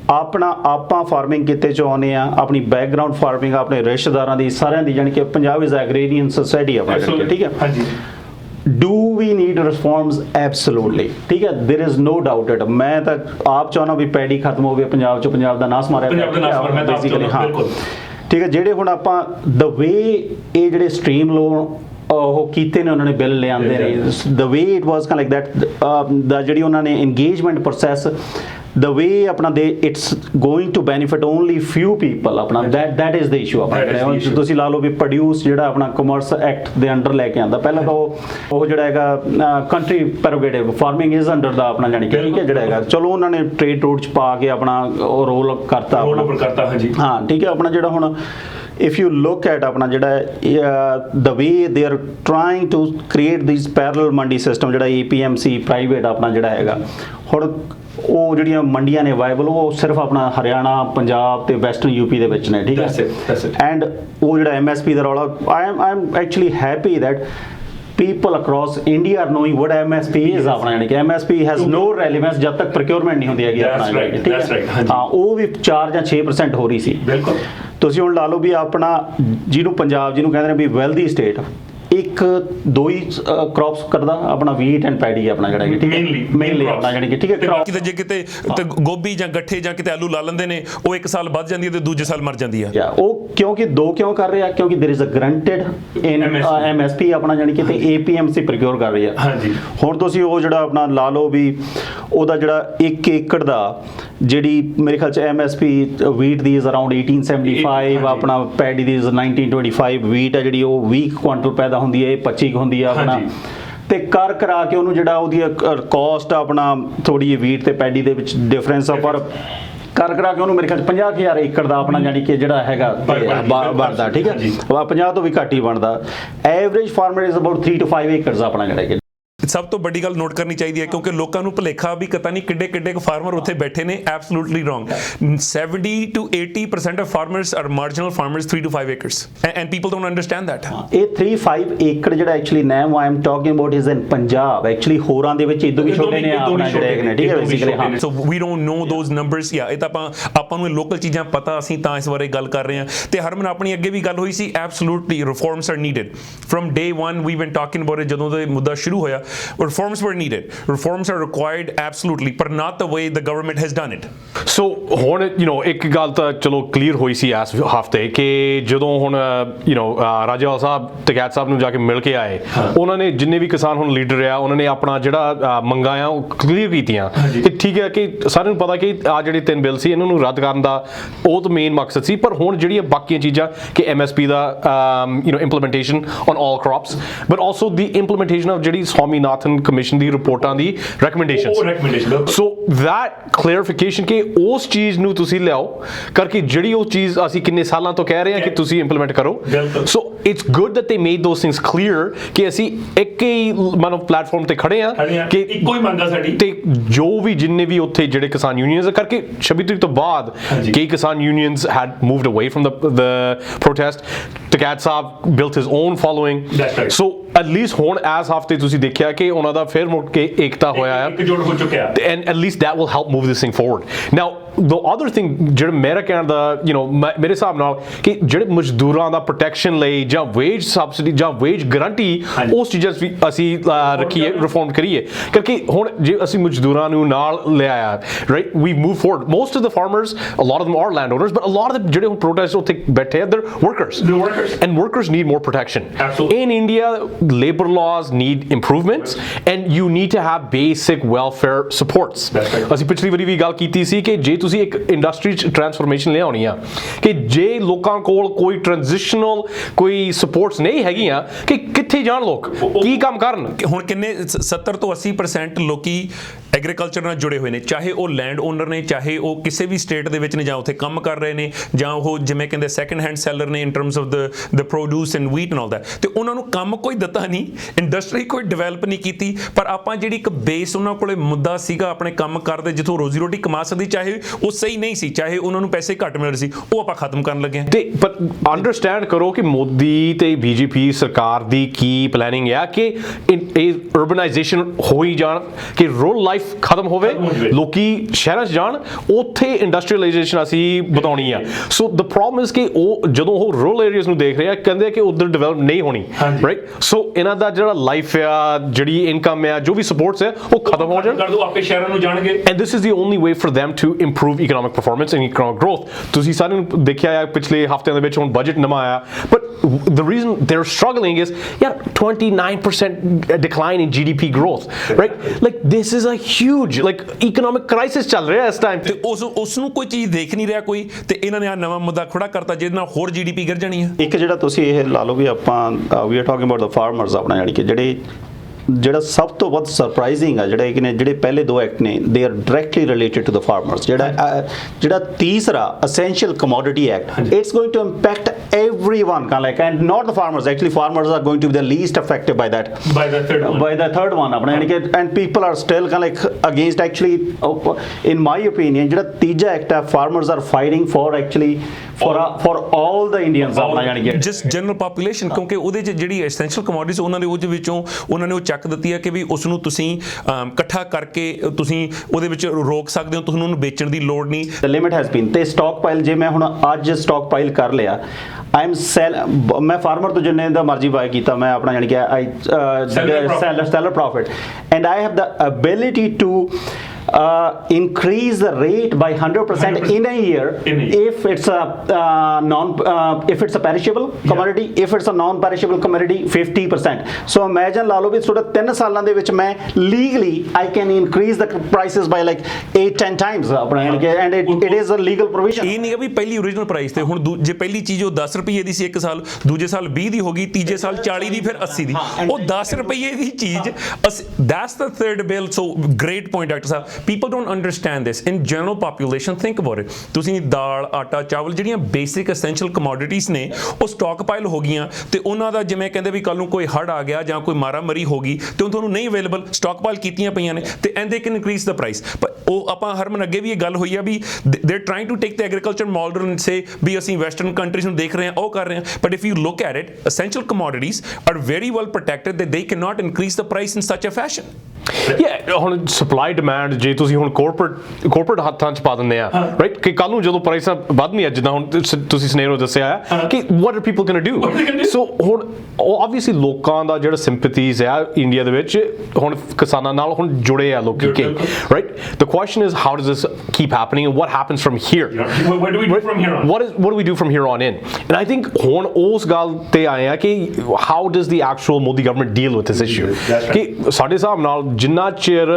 ਆਪਣਾ ਆਪਾਂ ਫਾਰਮਿੰਗ ਕਿਤੇ ਚ ਆਉਂਦੇ ਆ, ਆਪਣੀ ਬੈਕਗ੍ਰਾਉਂਡ ਫਾਰਮਿੰਗ ਆਪਣੇ ਰਿਸ਼ਤੇਦਾਰਾਂ ਦੀ ਸਾਰਿਆਂ ਦੀ ਜਾਣੀ ਕਿ ਪੰਜਾਬ ਇਜ਼ ਐਗਰੀਰੀਅਨ ਸੋਸਾਇਟੀ ਆਪਣਾ ਠੀਕ ਹੈ। ਹਾਂਜੀ do we need reforms? Absolutely ਠੀਕ ਹੈ। there is no doubt it। ਮੈਂ ਤਾਂ ਆਪ ਚਾਹੁੰਦਾ ਵੀ ਪੈਡੀ ਖਤਮ ਹੋਵੇ ਪੰਜਾਬ ਚ, ਪੰਜਾਬ ਦਾ ਨਾਸ ਮਾਰਿਆ ਬੇਸਿਕਲੀ। ਹਾਂ ਠੀਕ ਹੈ। ਜਿਹੜੇ ਹੁਣ ਆਪਾਂ the way ਇਹ ਜਿਹੜੇ ਸਟ੍ਰੀਮ ਲੋਨ ਉਹ ਕੀਤੇ ਨੇ ਉਹਨਾਂ ਨੇ ਬਿੱਲ ਲਿਆਂਦੇ ਨੇ the way it was kind of like that ਦਾ ਜਿਹੜੀ ਉਹਨਾਂ ਨੇ engagement process the way ਆਪਣਾ it's going to benefit only few people ਆਪਣਾ that is the issue ਆਪਣਾ। ਤੁਸੀਂ ਲਾ ਲਓ ਵੀ ਪ੍ਰੋਡਿਊਸ ਜਿਹੜਾ ਆਪਣਾ ਕਮਰਸ ਐਕਟ ਦੇ ਅੰਡਰ ਲੈ ਕੇ ਆਂਦਾ ਪਹਿਲਾਂ ਤਾਂ ਉਹ ਜਿਹੜਾ ਹੈਗਾ country prerogative farming is under ਦਾ ਆਪਣਾ ਜਾਨੀ ਕਿ ਠੀਕ ਹੈ ਜਿਹੜਾ ਹੈਗਾ ਚਲੋ ਉਹਨਾਂ ਨੇ ਟ੍ਰੇਡ ਰੂਟ ਚ ਪਾ ਕੇ ਆਪਣਾ ਉਹ ਰੋਲ ਕਰਤਾ ਆਪਣਾ। ਹਾਂ ਠੀਕ ਹੈ। ਆਪਣਾ ਜਿਹੜਾ ਹੁਣ if you look at ਆਪਣਾ ਜਿਹੜਾ the way they are trying to create these parallel ਮੰਡੀ ਸਿਸਟਮ ਜਿਹੜਾ APMC ਪ੍ਰਾਈਵੇਟ ਆਪਣਾ ਜਿਹੜਾ ਹੈਗਾ ਹੁਣ ਉਹ ਜਿਹੜੀਆਂ ਮੰਡੀਆਂ ਨੇ ਵਾਇਬਲ ਉਹ ਸਿਰਫ ਆਪਣਾ ਹਰਿਆਣਾ ਪੰਜਾਬ ਤੇ ਵੈਸਟਰਨ ਯੂਪੀ ਦੇ ਵਿੱਚ ਨੇ ਠੀਕ ਹੈ। ਐਂਡ ਉਹ ਜਿਹੜਾ MSP ਦਾ ਰੌਲਾ I am actually happy that people across India are knowing what MSP is ਆਪਣਾ ਯਾਨੀ ਕਿ MSP has no relevance ਜਦ ਤੱਕ procurement ਨਹੀਂ ਹੁੰਦੀ ਹੈਗੀ ਆਪਣਾ ਠੀਕ ਹੈ। ਹਾਂ ਉਹ ਵੀ 4 ਜਾਂ 6% ਹੋ ਰਹੀ ਸੀ। ਬਿਲਕੁਲ ਤੁਸੀਂ ਹੁਣ ਲਾ ਲਓ ਵੀ ਆਪਣਾ ਜਿਹਨੂੰ ਪੰਜਾਬ ਜਿਹਨੂੰ ਕਹਿੰਦੇ ਨੇ ਵੀ ਵੈਲਦੀ ਸਟੇਟ ਇੱਕ ਦੋ ਹੀ ਕ੍ਰੌਪਸ ਕਰਦਾ ਆਪਣਾ ਵੀਟ ਐਂਡ ਪੈਡੀ ਆਪਣਾ ਜਿਹੜਾ ਠੀਕ ਹੈ ਮੇਨਲੀ ਆਪਣਾ ਜਾਨੀ ਕਿ ਠੀਕ ਹੈ। ਕਿਤੇ ਜੇ ਕਿਤੇ ਗੋਭੀ ਜਾਂ ਗੱਠੇ ਜਾਂ ਕਿਤੇ ਆਲੂ ਲਾ ਲੈਂਦੇ ਨੇ ਉਹ ਇੱਕ ਸਾਲ ਵੱਧ ਜਾਂਦੀ ਹੈ ਤੇ ਦੂਜੇ ਸਾਲ ਮਰ ਜਾਂਦੀ ਹੈ। ਉਹ ਕਿਉਂਕਿ ਕਿਉਂ ਕਰ ਰਿਹਾ ਕਿਉਂਕਿ there is a granted in MSP ਆਪਣਾ ਜਾਨੀ ਕਿ ਤੇ APMC ਪ੍ਰੋਕਿਉਰ ਕਰ ਰਹੀ ਹੈ। ਹਾਂਜੀ ਹੁਣ ਤੁਸੀਂ ਉਹ ਜਿਹੜਾ ਆਪਣਾ ਲਾ ਲਓ ਵੀ ਉਹਦਾ ਜਿਹੜਾ 1 ਏਕੜ ਦਾ ਜਿਹੜੀ ਮੇਰੇ ਖਿਆਲ ਚ MSP wheat the is around 1875 ਆਪਣਾ ਪੈਡੀ ਦੀ is 1925 ਵੀਟ ਹੈ ਜਿਹੜੀ ਉਹ 20 ਕੁਆਂਟਲ ਪੈਦਾ ਹੁੰਦੀ ਹੈ, ਇਹ 25 ਹੁੰਦੀ ਆ ਆਪਣਾ ਤੇ ਕਰਾ ਕੇ ਉਹਨੂੰ ਜਿਹੜਾ ਉਹਦੀ ਕਾਸਟ ਆਪਣਾ ਥੋੜੀ ਜਿਹੀ ਵੀਟ ਤੇ ਪੈਡੀ ਦੇ ਵਿੱਚ ਡਿਫਰੈਂਸ ਆ ਪਰ ਕਰਾ ਕੇ ਉਹਨੂੰ ਮੇਰੇ ਖਿਆਲ 50,000 ਏਕੜ ਦਾ ਆਪਣਾ ਜਾਨੀ ਕਿ ਜਿਹੜਾ ਹੈਗਾ ਬਣਦਾ ਠੀਕ ਹੈ। 50 ਤੋਂ ਵੀ ਘੱਟ ਹੀ ਬਣਦਾ। Average farmer is about 3 to 5 ਏਕੜਸ ਆਪਣਾ ਜਿਹੜਾ ਸਭ ਤੋਂ ਵੱਡੀ ਗੱਲ ਨੋਟ ਕਰਨੀ ਚਾਹੀਦੀ ਹੈ ਕਿਉਂਕਿ ਲੋਕਾਂ ਨੂੰ ਭੁਲੇਖਾ ਵੀ ਪਤਾ ਨਹੀਂ ਕਿੱਡੇ ਫਾਰਮਰ ਉੱਥੇ ਬੈਠੇ ਨੇ। Absolutely wrong. 70 to 80% of farmers are marginal farmers 3 to 5 acres and people don't understand that। ਇਹ 3-5 ਏਕੜ ਜਿਹੜਾ actually ਨੈਮ I am talking about is in Punjab actually ਹੋਰਾਂ ਦੇ ਵਿੱਚ ਇਦੋਂ ਵੀ ਛੋਟੇ ਨੇ ਆਪਣਾ ਜਿਹੜੇ ਨੇ ਠੀਕ ਹੈ ਬੇਸਿਕਲੀ। ਹਾਂ so we don't know those numbers ਯਾ ਇਹ ਤਾਂ ਆਪਾਂ ਨੂੰ ਲੋਕਲ ਚੀਜ਼ਾਂ ਪਤਾ ਅਸੀਂ ਤਾਂ ਇਸ ਬਾਰੇ ਗੱਲ ਕਰ ਰਹੇ ਹਾਂ। ਤੇ ਹਰਮਨ ਆਪਣੀ ਅੱਗੇ ਵੀ ਗੱਲ ਹੋਈ ਸੀ absolutely reforms are needed from day 1 we've been talking about it ਜਦੋਂ ਦਾ ਮੁੱਦਾ ਸ਼ੁਰੂ ਹੋਇਆ reforms were needed, reforms are required absolutely, but not the way the government has done it. ਸੋ ਹੁਣ ਇੱਕ ਗੱਲ ਤਾਂ ਚਲੋ ਕਲੀਅਰ ਹੋਈ ਸੀ ਇਸ ਹਫਤੇ ਕਿ ਜਦੋਂ ਹੁਣ ਰਾਜੇਵਾਲ ਸਾਹਿਬ ਟਕੈਤ ਸਾਹਿਬ ਨੂੰ ਜਾ ਕੇ ਮਿਲ ਕੇ ਆਏ, ਉਹਨਾਂ ਨੇ ਜਿੰਨੇ ਵੀ ਕਿਸਾਨ ਹੁਣ ਲੀਡਰ ਆ ਉਹਨਾਂ ਨੇ ਆਪਣਾ ਜਿਹੜਾ ਮੰਗਾਂ ਆ ਉਹ ਕਲੀਅਰ ਕੀਤੀਆਂ ਕਿ ਠੀਕ ਹੈ ਕਿ ਸਾਰਿਆਂ ਨੂੰ ਪਤਾ ਕਿ ਆ ਜਿਹੜੇ 3 ਬਿੱਲ ਸੀ ਇਹਨਾਂ ਨੂੰ ਰੱਦ ਕਰਨ ਦਾ ਉਹ ਤਾਂ ਮੇਨ ਮਕਸਦ ਸੀ, ਪਰ ਹੁਣ ਜਿਹੜੀਆਂ ਬਾਕੀਆਂ ਚੀਜ਼ਾਂ ਕਿ MSP the implementation on all crops, but also the implementation of ਜਿਹੜੀ ਸਵਾਮੀਨਾਥਨ ਕਮਿਸ਼ਨ ਦੀ ਰਿਪੋਰਟਾਂ ਦੀ ਰეკਮੈਂਡੇਸ਼ਨਸ, ਸੋ that clarification ਕਿ ਉਸ ਚੀਜ਼ ਨੂੰ ਤੁਸੀਂ ਲਿਆਓ ਕਰਕੇ ਜਿਹੜੀ ਉਹ ਚੀਜ਼ ਅਸੀਂ ਕਿੰਨੇ ਸਾਲਾਂ ਤੋਂ ਕਹਿ ਰਹੇ ਹਾਂ ਕਿ ਤੁਸੀਂ ਇੰਪਲੀਮੈਂਟ ਕਰੋ। So it's good that they made those things clear ਕਿ ਅਸੀਂ ਇੱਕ ਹੀ ਪਲੇਟਫਾਰਮ ਤੇ ਖੜੇ ਹਾਂ ਕਿ ਇੱਕੋ ਹੀ ਮੰਗਾ ਸਾਡੀ, ਤੇ ਜੋ ਵੀ ਜਿੰਨੇ ਵੀ ਉੱਥੇ ਜਿਹੜੇ ਕਿਸਾਨ ਯੂਨੀਅਨਸ ਕਰਕੇ 26 ਤਰੀਕ ਤੋਂ ਬਾਅਦ ਕਈ ਕਿਸਾਨ unions had moved away from the protest. Tikait Sahib built his own following, so at least ਹੁਣ ਇਸ ਹਫਤੇ ਤੁਸੀਂ ਦੇਖਿਆ ਕਿ ਉਹਨਾਂ ਦਾ ਫਿਰ ਮੁੜ ਕੇ ਏਕਤਾ ਹੋਇਆ ਹੈ, ਇਕਜੁੱਟ ਹੋ ਚੁੱਕਿਆ, and at least that will help move this thing forward. Now the other thing ਜਿਹੜਾ ਮੇਰਾ ਕਹਿਣ ਦਾ ਮੇਰੇ ਹਿਸਾਬ ਨਾਲ ਕਿ ਜਿਹੜੇ ਮਜ਼ਦੂਰਾਂ ਦਾ ਪ੍ਰੋਟੈਕਸ਼ਨ ਲਈ ਜਾਂ ਵੇਜ ਸਬਸਿਡੀ ਜਾਂ ਵੇਜ ਗਰੰਟੀ ਉਸ ਚੀਜ਼ਾਂ ਅਸੀਂ ਰੱਖੀਏ, ਰਿਫਾਰਮ ਕਰੀਏ ਕਿਉਂਕਿ ਹੁਣ ਜੇ ਅਸੀਂ ਮਜ਼ਦੂਰਾਂ ਨੂੰ ਨਾਲ ਲੈ ਆਇਆ, right, we move forward. Most of the farmers, a lot of them are landowners, but a lot of them ਜਿਹੜੇ ਹੁਣ protest ਉੱਥੇ ਬੈਠੇ ਆ, they're workers, and workers need more protection. Absolutely. In India, labor laws need improvements, and you need to have basic welfare supports. That's right. ਅਸੀਂ ਪਿਛਲੀ ਵਾਰੀ ਵੀ ਗੱਲ ਕੀਤੀ ਸੀ ਕਿ ਜੇ ਤੁਸੀਂ ਇੱਕ ਇੰਡਸਟਰੀ ਚ ਟਰਾਂਸਫਰਮੇਸ਼ਨ ਲਿਆਉਣੀ ਆ ਕਿ ਜੇ ਲੋਕਾਂ ਕੋਲ ਕੋਈ ਟ੍ਰਾਂਜੀਸ਼ਨਲ ਕੋਈ ਸਪੋਰਟਸ ਨਹੀਂ ਹੈਗੀਆਂ ਕਿ ਕਿੱਥੇ ਜਾਣ ਲੋਕ, ਕੀ ਕੰਮ ਕਰਨ। ਹੁਣ ਕਿੰਨੇ 70 ਤੋਂ 80% ਲੋਕੀ ਐਗਰੀਕਲਚਰ ਨਾਲ ਜੁੜੇ ਹੋਏ ਨੇ, ਚਾਹੇ ਉਹ ਲੈਂਡ ਓਨਰ ਨੇ, ਚਾਹੇ ਉਹ ਕਿਸੇ ਵੀ ਸਟੇਟ ਦੇ ਵਿੱਚ ਨੇ, ਜਾਂ ਉੱਥੇ ਕੰਮ ਕਰ ਰਹੇ ਨੇ, ਜਾਂ ਉਹ ਜਿਵੇਂ ਕਹਿੰਦੇ ਸੈਕੰਡ ਹੈਂਡ ਸੈਲਰ ਨੇ in terms of the produce and wheat and all that, ਤੇ ਉਹਨਾਂ ਨੂੰ ਕੰਮ ਕੋਈ ਦਿੱਤਾ ਨਹੀਂ, ਇੰਡਸਟਰੀ ਕੋਈ ਡਿਵੈਲਪ ਨਹੀਂ ਕੀਤੀ, ਪਰ ਆਪਾਂ ਜਿਹੜੀ ਇੱਕ ਬੇਸ ਉਹਨਾਂ ਕੋਲੇ ਮੁੱਦਾ ਸੀਗਾ ਆਪਣੇ ਕੰਮ ਕਰਦੇ ਜਿੱਥੋਂ ਰੋਜ਼ੀ ਰੋਟੀ ਕਮਾ ਸਕਦੀ, ਚਾਹੇ ਉਹ ਸਹੀ ਨਹੀਂ ਸੀ, ਚਾਹੇ ਉਹਨਾਂ ਨੂੰ ਪੈਸੇ ਘੱਟ ਮਿਲ ਰਹੇ ਸੀ, ਉਹ ਆਪਾਂ ਖਤਮ ਕਰਨ ਲੱਗੇ ਹਾਂ। ਤੇ ਪਰ ਅੰਡਰਸਟੈਂਡ ਕਰੋ ਕਿ ਮੋਦੀ ਤੇ BJP ਸਰਕਾਰ ਦੀ ਕੀ ਪਲੈਨਿੰਗ ਹੈ ਕਿ ਇਹ ਅਰਬਨਾਈਜੇਸ਼ਨ ਹੋਈ ਜਾਣ, ਕਿ ਰੂਰਲ ਲਾਈਫ ਖਤਮ ਹੋਵੇ, ਲੋਕੀ ਸ਼ਹਿਰਾਂ 'ਚ ਜਾਣ, ਉੱਥੇ ਇੰਡਸਟਰੀਅਲਾਈਜੇਸ਼ਨ ਅਸੀਂ ਵਧਾਉਣੀ ਆ। ਸੋ ਦ ਪ੍ਰੋਬਲਮ ਇਜ਼ ਕਿ ਉਹ ਜਦੋਂ ਉਹ ਰੂਰਲ ਏਰੀਆਜ਼ ਨੂੰ ਦੇਖ ਰਹੇ ਆ ਕਹਿੰਦੇ ਆ ਕਿ ਉਧਰ ਡਿਵੈਲਪ ਨਹੀਂ ਹੋਣੀ, ਰਾਈਟ, ਸੋ ਇਹਨਾਂ ਦਾ ਜਿਹੜਾ ਲਾਈਫ ਆ, ਜਿਹੜੀ ਇਨਕਮ ਆ, ਜੋ ਵੀ ਸਪੋਰਟਸ ਹੈ ਉਹ ਖਤਮ ਹੋ ਜਾਣ, ਆਪੇ ਸ਼ਹਿਰਾਂ ਨੂੰ ਜਾਣਗੇ, and this is the only way for them to improve economic performance and economic growth. ਤੁਸੀਂ ਸਾਰਿਆਂ ਨੂੰ ਦੇਖਿਆ ਹੈ ਪਿਛਲੇ ਹਫ਼ਤਿਆਂ ਦੇ ਵਿੱਚ ਹੁਣ ਬਜਟ ਨਵਾਂ ਆਇਆ, but the reason they're struggling is 29% decline in GDP growth, right? Like this is a huge economic crisis ਚੱਲ ਰਿਹਾ ਇਸ ਟਾਈਮ ਤੇ ਉਸ ਨੂੰ ਕੋਈ ਚੀਜ਼ ਦੇਖ ਨਹੀਂ ਰਿਹਾ ਕੋਈ, ਤੇ ਇਹਨਾਂ ਨੇ ਆ ਨਵਾਂ ਮੁੱਦਾ ਖੜਾ ਕਰਤਾ ਜਿਹਦੇ ਨਾਲ ਹੋਰ GDP ਗਿਰ ਜਾਣੀ ਹੈ। ਇੱਕ ਜਿਹੜਾ ਤੁਸੀਂ ਇਹ ਲਾ ਲਓ ਵੀ ਆਪਾਂ we are talking about the farmers, ਆਪਣਾ ਯਾਨੀ ਕਿ ਜਿਹੜਾ ਸਭ ਤੋਂ ਵੱਧ ਸਰਪ੍ਰਾਈਜ਼ਿੰਗ ਆ ਜਿਹੜੇ ਪਹਿਲੇ 2 ਐਕਟ ਨੇ, they are directly related to the farmers. ਜਿਹੜਾ ਤੀਸਰਾ essential commodity act, it's going to impact everyone and not the farmers. Actually farmers are going to be the least affected by that, by the third one apna, and people are still against, actually in my opinion ਜਿਹੜਾ ਤੀਜਾ act ਹੈ, farmers are fighting for actually for all the Indians apna, yani ਕਿ just general population, ਕਿਉਂਕਿ ਉਹਦੇ ਚ ਜਿਹੜੀ essential commodities ਉਹਨਾਂ ਦੇ ਉਹਦੇ ਵਿੱਚੋਂ ਉਹਨਾਂ ਨੇ ਉਹ ਚੱਕ ਦਿੱਤੀ ਹੈ ਕਿ ਵੀ ਉਸ ਨੂੰ ਤੁਸੀਂ ਇਕੱਠਾ ਕਰਕੇ ਤੁਸੀਂ ਉਹਦੇ ਵਿੱਚ ਰੋਕ ਸਕਦੇ ਹੋ, ਤੁਹਾਨੂੰ ਉਹਨੂੰ ਵੇਚਣ ਦੀ ਲੋੜ ਨਹੀਂ। the limit has been ਤੇ ਸਟਾਕ ਪਾਈਲ, ਜੇ ਮੈਂ ਹੁਣ ਅੱਜ ਸਟਾਕ ਪਾਈਲ ਕਰ ਲਿਆ, ਮੈਂ ਫਾਰਮਰ ਤੋਂ ਜਿੰਨੇ ਦਾ ਮਰਜ਼ੀ ਬਾਏ ਕੀਤਾ, ਮੈਂ ਆਪਣਾ ਯਾਨੀ ਕਿ seller profit, and I have the ability to increase the rate by 100% in a year if it's a perishable commodity, if it's a non perishable commodity 50%. So imagine ਲਾ ਲਓ ਵੀ ਤੁਹਾਡਾ 3 ਸਾਲਾਂ ਦੇ ਵਿੱਚ ਮੈਂ legally I can increase the prices by 8-10 times ਆਪਣਾ, and it is a legal provision. ਇਹ ਨਹੀਂ ਕਿ ਵੀ ਪਹਿਲੀ ਓਰੀਜਨਲ ਪ੍ਰਾਈਸ ਤੇ ਹੁਣ ਜੇ ਪਹਿਲੀ ਚੀਜ਼ ਉਹ 10 ਰੁਪਏ ਦੀ ਸੀ ਇੱਕ ਸਾਲ, ਦੂਜੇ ਸਾਲ 20 ਦੀ ਹੋ ਗਈ, ਤੀਜੇ ਸਾਲ 40 ਦੀ, ਫਿਰ 80 ਦੀ, ਉਹ 10 ਰੁਪਏ ਦੀ ਚੀਜ਼, that's the third bill. So great point Dr. Sahib, people don't understand this. In general population, think about it, ਤੁਸੀਂ ਦਾਲ, ਆਟਾ, ਚਾਵਲ, ਜਿਹੜੀਆਂ ਬੇਸਿਕ ਐਸੈਂਸ਼ੀਅਲ ਕਮੋਡਿਟੀਜ਼ ਨੇ, ਉਹ ਸਟਾਕ ਪਾਈਲ ਹੋ ਗਈਆਂ, ਤੇ ਉਹਨਾਂ ਦਾ ਜਿਵੇਂ ਕਹਿੰਦੇ ਵੀ ਕੱਲ ਨੂੰ ਕੋਈ ਹੜ ਆ ਗਿਆ ਜਾਂ ਕੋਈ ਮਾਰਾਮਾਰੀ ਹੋ ਗਈ ਤੇ ਤੁਹਾਨੂੰ ਨਹੀਂ ਅਵੇਲੇਬਲ, ਸਟਾਕ ਪਾਈਲ ਕੀਤੀਆਂ ਪਈਆਂ ਨੇ, ਤੇ and they can increase the price. ਪਰ ਉਹ ਆਪਾਂ ਹਰਮਨ ਅੱਗੇ ਵੀ ਇਹ ਗੱਲ ਹੋਈ ਆ ਵੀ they are trying to take the agriculture model and say we ਅਸੀਂ ਵੈਸਟਰਨ ਕੰਟਰੀਜ਼ ਨੂੰ ਦੇਖ ਰਹੇ ਹਾਂ, ਉਹ ਕਰ ਰਹੇ ਹਾਂ, but if you look at it, essential commodities are very well protected that they cannot increase the price in such a fashion. ਹੁਣ ਸਪਲਾਈ ਡਿਮਾਂਡ ਜੇ ਤੁਸੀਂ ਹੁਣ ਕੋਰਪੋਰੇਟ ਹੱਥਾਂ 'ਚ ਪਾ ਦਿੰਦੇ ਆ ਰਾਈਟ ਕਿ ਕੱਲ ਨੂੰ ਜਦੋਂ ਪ੍ਰਾਈਸਾਂ ਵੱਧਣੀਆਂ ਜਿੱਦਾਂ ਹੁਣ ਤੁਸੀਂ ਸਨੇਰੋ ਦੱਸਿਆ ਆ ਕਿ what are people can do so ਹੁਣ ਆਬਵੀਅਸਲੀ ਲੋਕਾਂ ਦਾ ਜਿਹੜਾ ਸਿੰਪੈਥੀਜ਼ ਆ ਇੰਡੀਆ ਦੇ ਵਿੱਚ ਹੁਣ ਕਿਸਾਨਾਂ ਨਾਲ ਹੁਣ ਜੁੜੇ ਆ ਲੋਕੀ ਕਿ right the question is how does this keep happening and what happens from here what do we do from here on? what do we do from here on in and I think ਹੁਣ ਉਸ ਗੱਲ ਤੇ ਆਏ ਆ ਕਿ how does the actual Modi government deal with this issue ਕਿ ਸਾਡੇ ਹਿਸਾਬ ਨਾਲ ਜਿੰਨਾ ਚਿਰ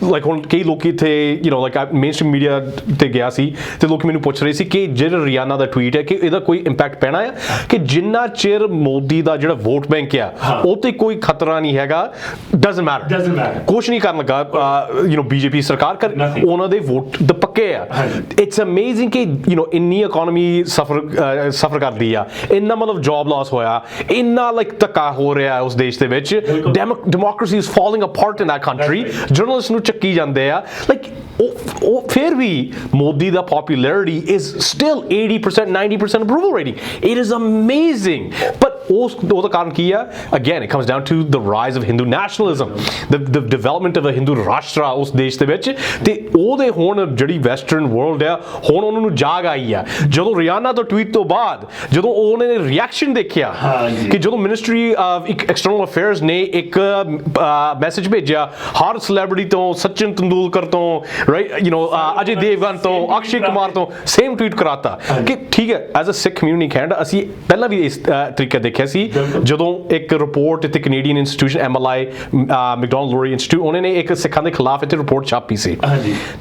ਲਾਈਕ ਹੁਣ ਕਈ ਲੋਕੀ ਇੱਥੇ ਲਾਈਕ ਮੇਨਸਟ੍ਰੀਮ ਮੀਡੀਆ ਤੇ ਗਿਆ ਸੀ ਤੇ ਲੋਕੀ ਮੈਨੂੰ ਪੁੱਛ ਰਹੇ ਸੀ ਕਿ ਜਿਹੜਾ ਰਿਆਨਾ ਦਾ ਟਵੀਟ ਹੈ ਕਿ ਇਹਦਾ ਕੋਈ ਇੰਪੈਕਟ ਪੈਣਾ ਹੈ ਕਿ ਜਿੰਨਾ ਚਿਰ ਮੋਦੀ ਦਾ ਜਿਹੜਾ ਵੋਟ ਬੈਂਕ ਆ ਉਹ ਤੇ ਕੋਈ ਖਤਰਾ ਨਹੀਂ ਹੈਗਾ doesn't matter ਕੁਛ ਨਹੀਂ ਕਰਨ ਲੱਗਾ ਬੀਜੇਪੀ ਸਰਕਾਰ ਕਰ ਉਹਨਾਂ ਦੇ ਵੋਟ ਦੇ ਪੱਕੇ ਆ ਇਟਸ ਅਮੇਜ਼ਿੰਗ ਕਿ ਇੰਨੀ ਇਕਨੋਮੀ ਸਫਰ ਕਰਦੀ ਆ ਇੰਨਾ ਮਤਲਬ ਜੌਬ ਲਾਸ ਹੋਇਆ ਇੰਨਾ ਲਾਈਕ ਧੱਕਾ ਹੋ ਰਿਹਾ ਉਸ ਦੇਸ਼ ਦੇ ਵਿੱਚ democracy is falling apart in that country journalist ਨੂੰ ਚੱਕੀ ਜਾਂਦੇ ਆ ਲਾਈਕ ਉਹ ਫਿਰ ਵੀ ਮੋਦੀ ਦਾ popularity is still 80% 90% approval rating it is amazing but ਉਹਦਾ ਕਾਰਨ ਕੀ ਆ again it comes down to the rise of Hindu nationalism the development of a Hindu rashtra ਉਸ ਦੇਸ਼ ਦੇ ਵਿੱਚ ਤੇ ਉਹਦੇ ਹੁਣ ਜਿਹੜੀ ਵੈਸਟਰਨ ਵਰਲਡ ਆ ਹੁਣ ਉਹਨਾਂ ਨੂੰ ਜਾਗ ਆਈ ਆ ਜਦੋਂ ਰਿਆਨਾ ਤੋਂ ਟਵੀਟ ਤੋਂ ਬਾਅਦ ਜਦੋਂ ਉਹਨੇ ਰਿਐਕਸ਼ਨ ਦੇਖਿਆ ਕਿ ਜਦੋਂ ਮਿਨਿਸਟਰੀ ਆਫ ਐਕਸਟਰਨਲ ਅਫੇਅਰਸ ਨੇ ਇੱਕ ਮੈਸੇਜ ਭੇਜਿਆ ਹਰ ਸੈਲੈਬ੍ਰਿਟੀ ਤੋਂ ਸਚਿਨ ਤੰਦੂਲਕਰ ਤੋਂ ਰਾਈਟ ਅਜੇ ਦੇਵਗਨ ਤੋਂ ਅਕਸ਼ੇ ਕੁਮਾਰ ਤੋਂ ਸੇਮ ਟਵੀਟ ਕਰਾਤਾ ਕਿ ਠੀਕ ਹੈ as a Sikh community Canada ਅਸੀਂ ਪਹਿਲਾਂ ਵੀ ਇਸ ਤਰੀਕੇ ਦੇਖਿਆ ਸੀ ਜਦੋਂ ਇੱਕ ਰਿਪੋਰਟ ਇੱਥੇ ਕੈਨੇਡੀਅਨ ਇੰਸਟੀਟਿਊਸ਼ਨ MLI ਮੈਕਡੋਨਲਡ ਲੋਰੀ ਇੰਸਟੀਟਿਊਟ ਉਹਨਾਂ ਨੇ ਇੱਕ ਸਿੱਖਾਂ ਦੇ ਖਿਲਾਫ ਇੱਥੇ ਰਿਪੋਰਟ ਛਾਪੀ ਸੀ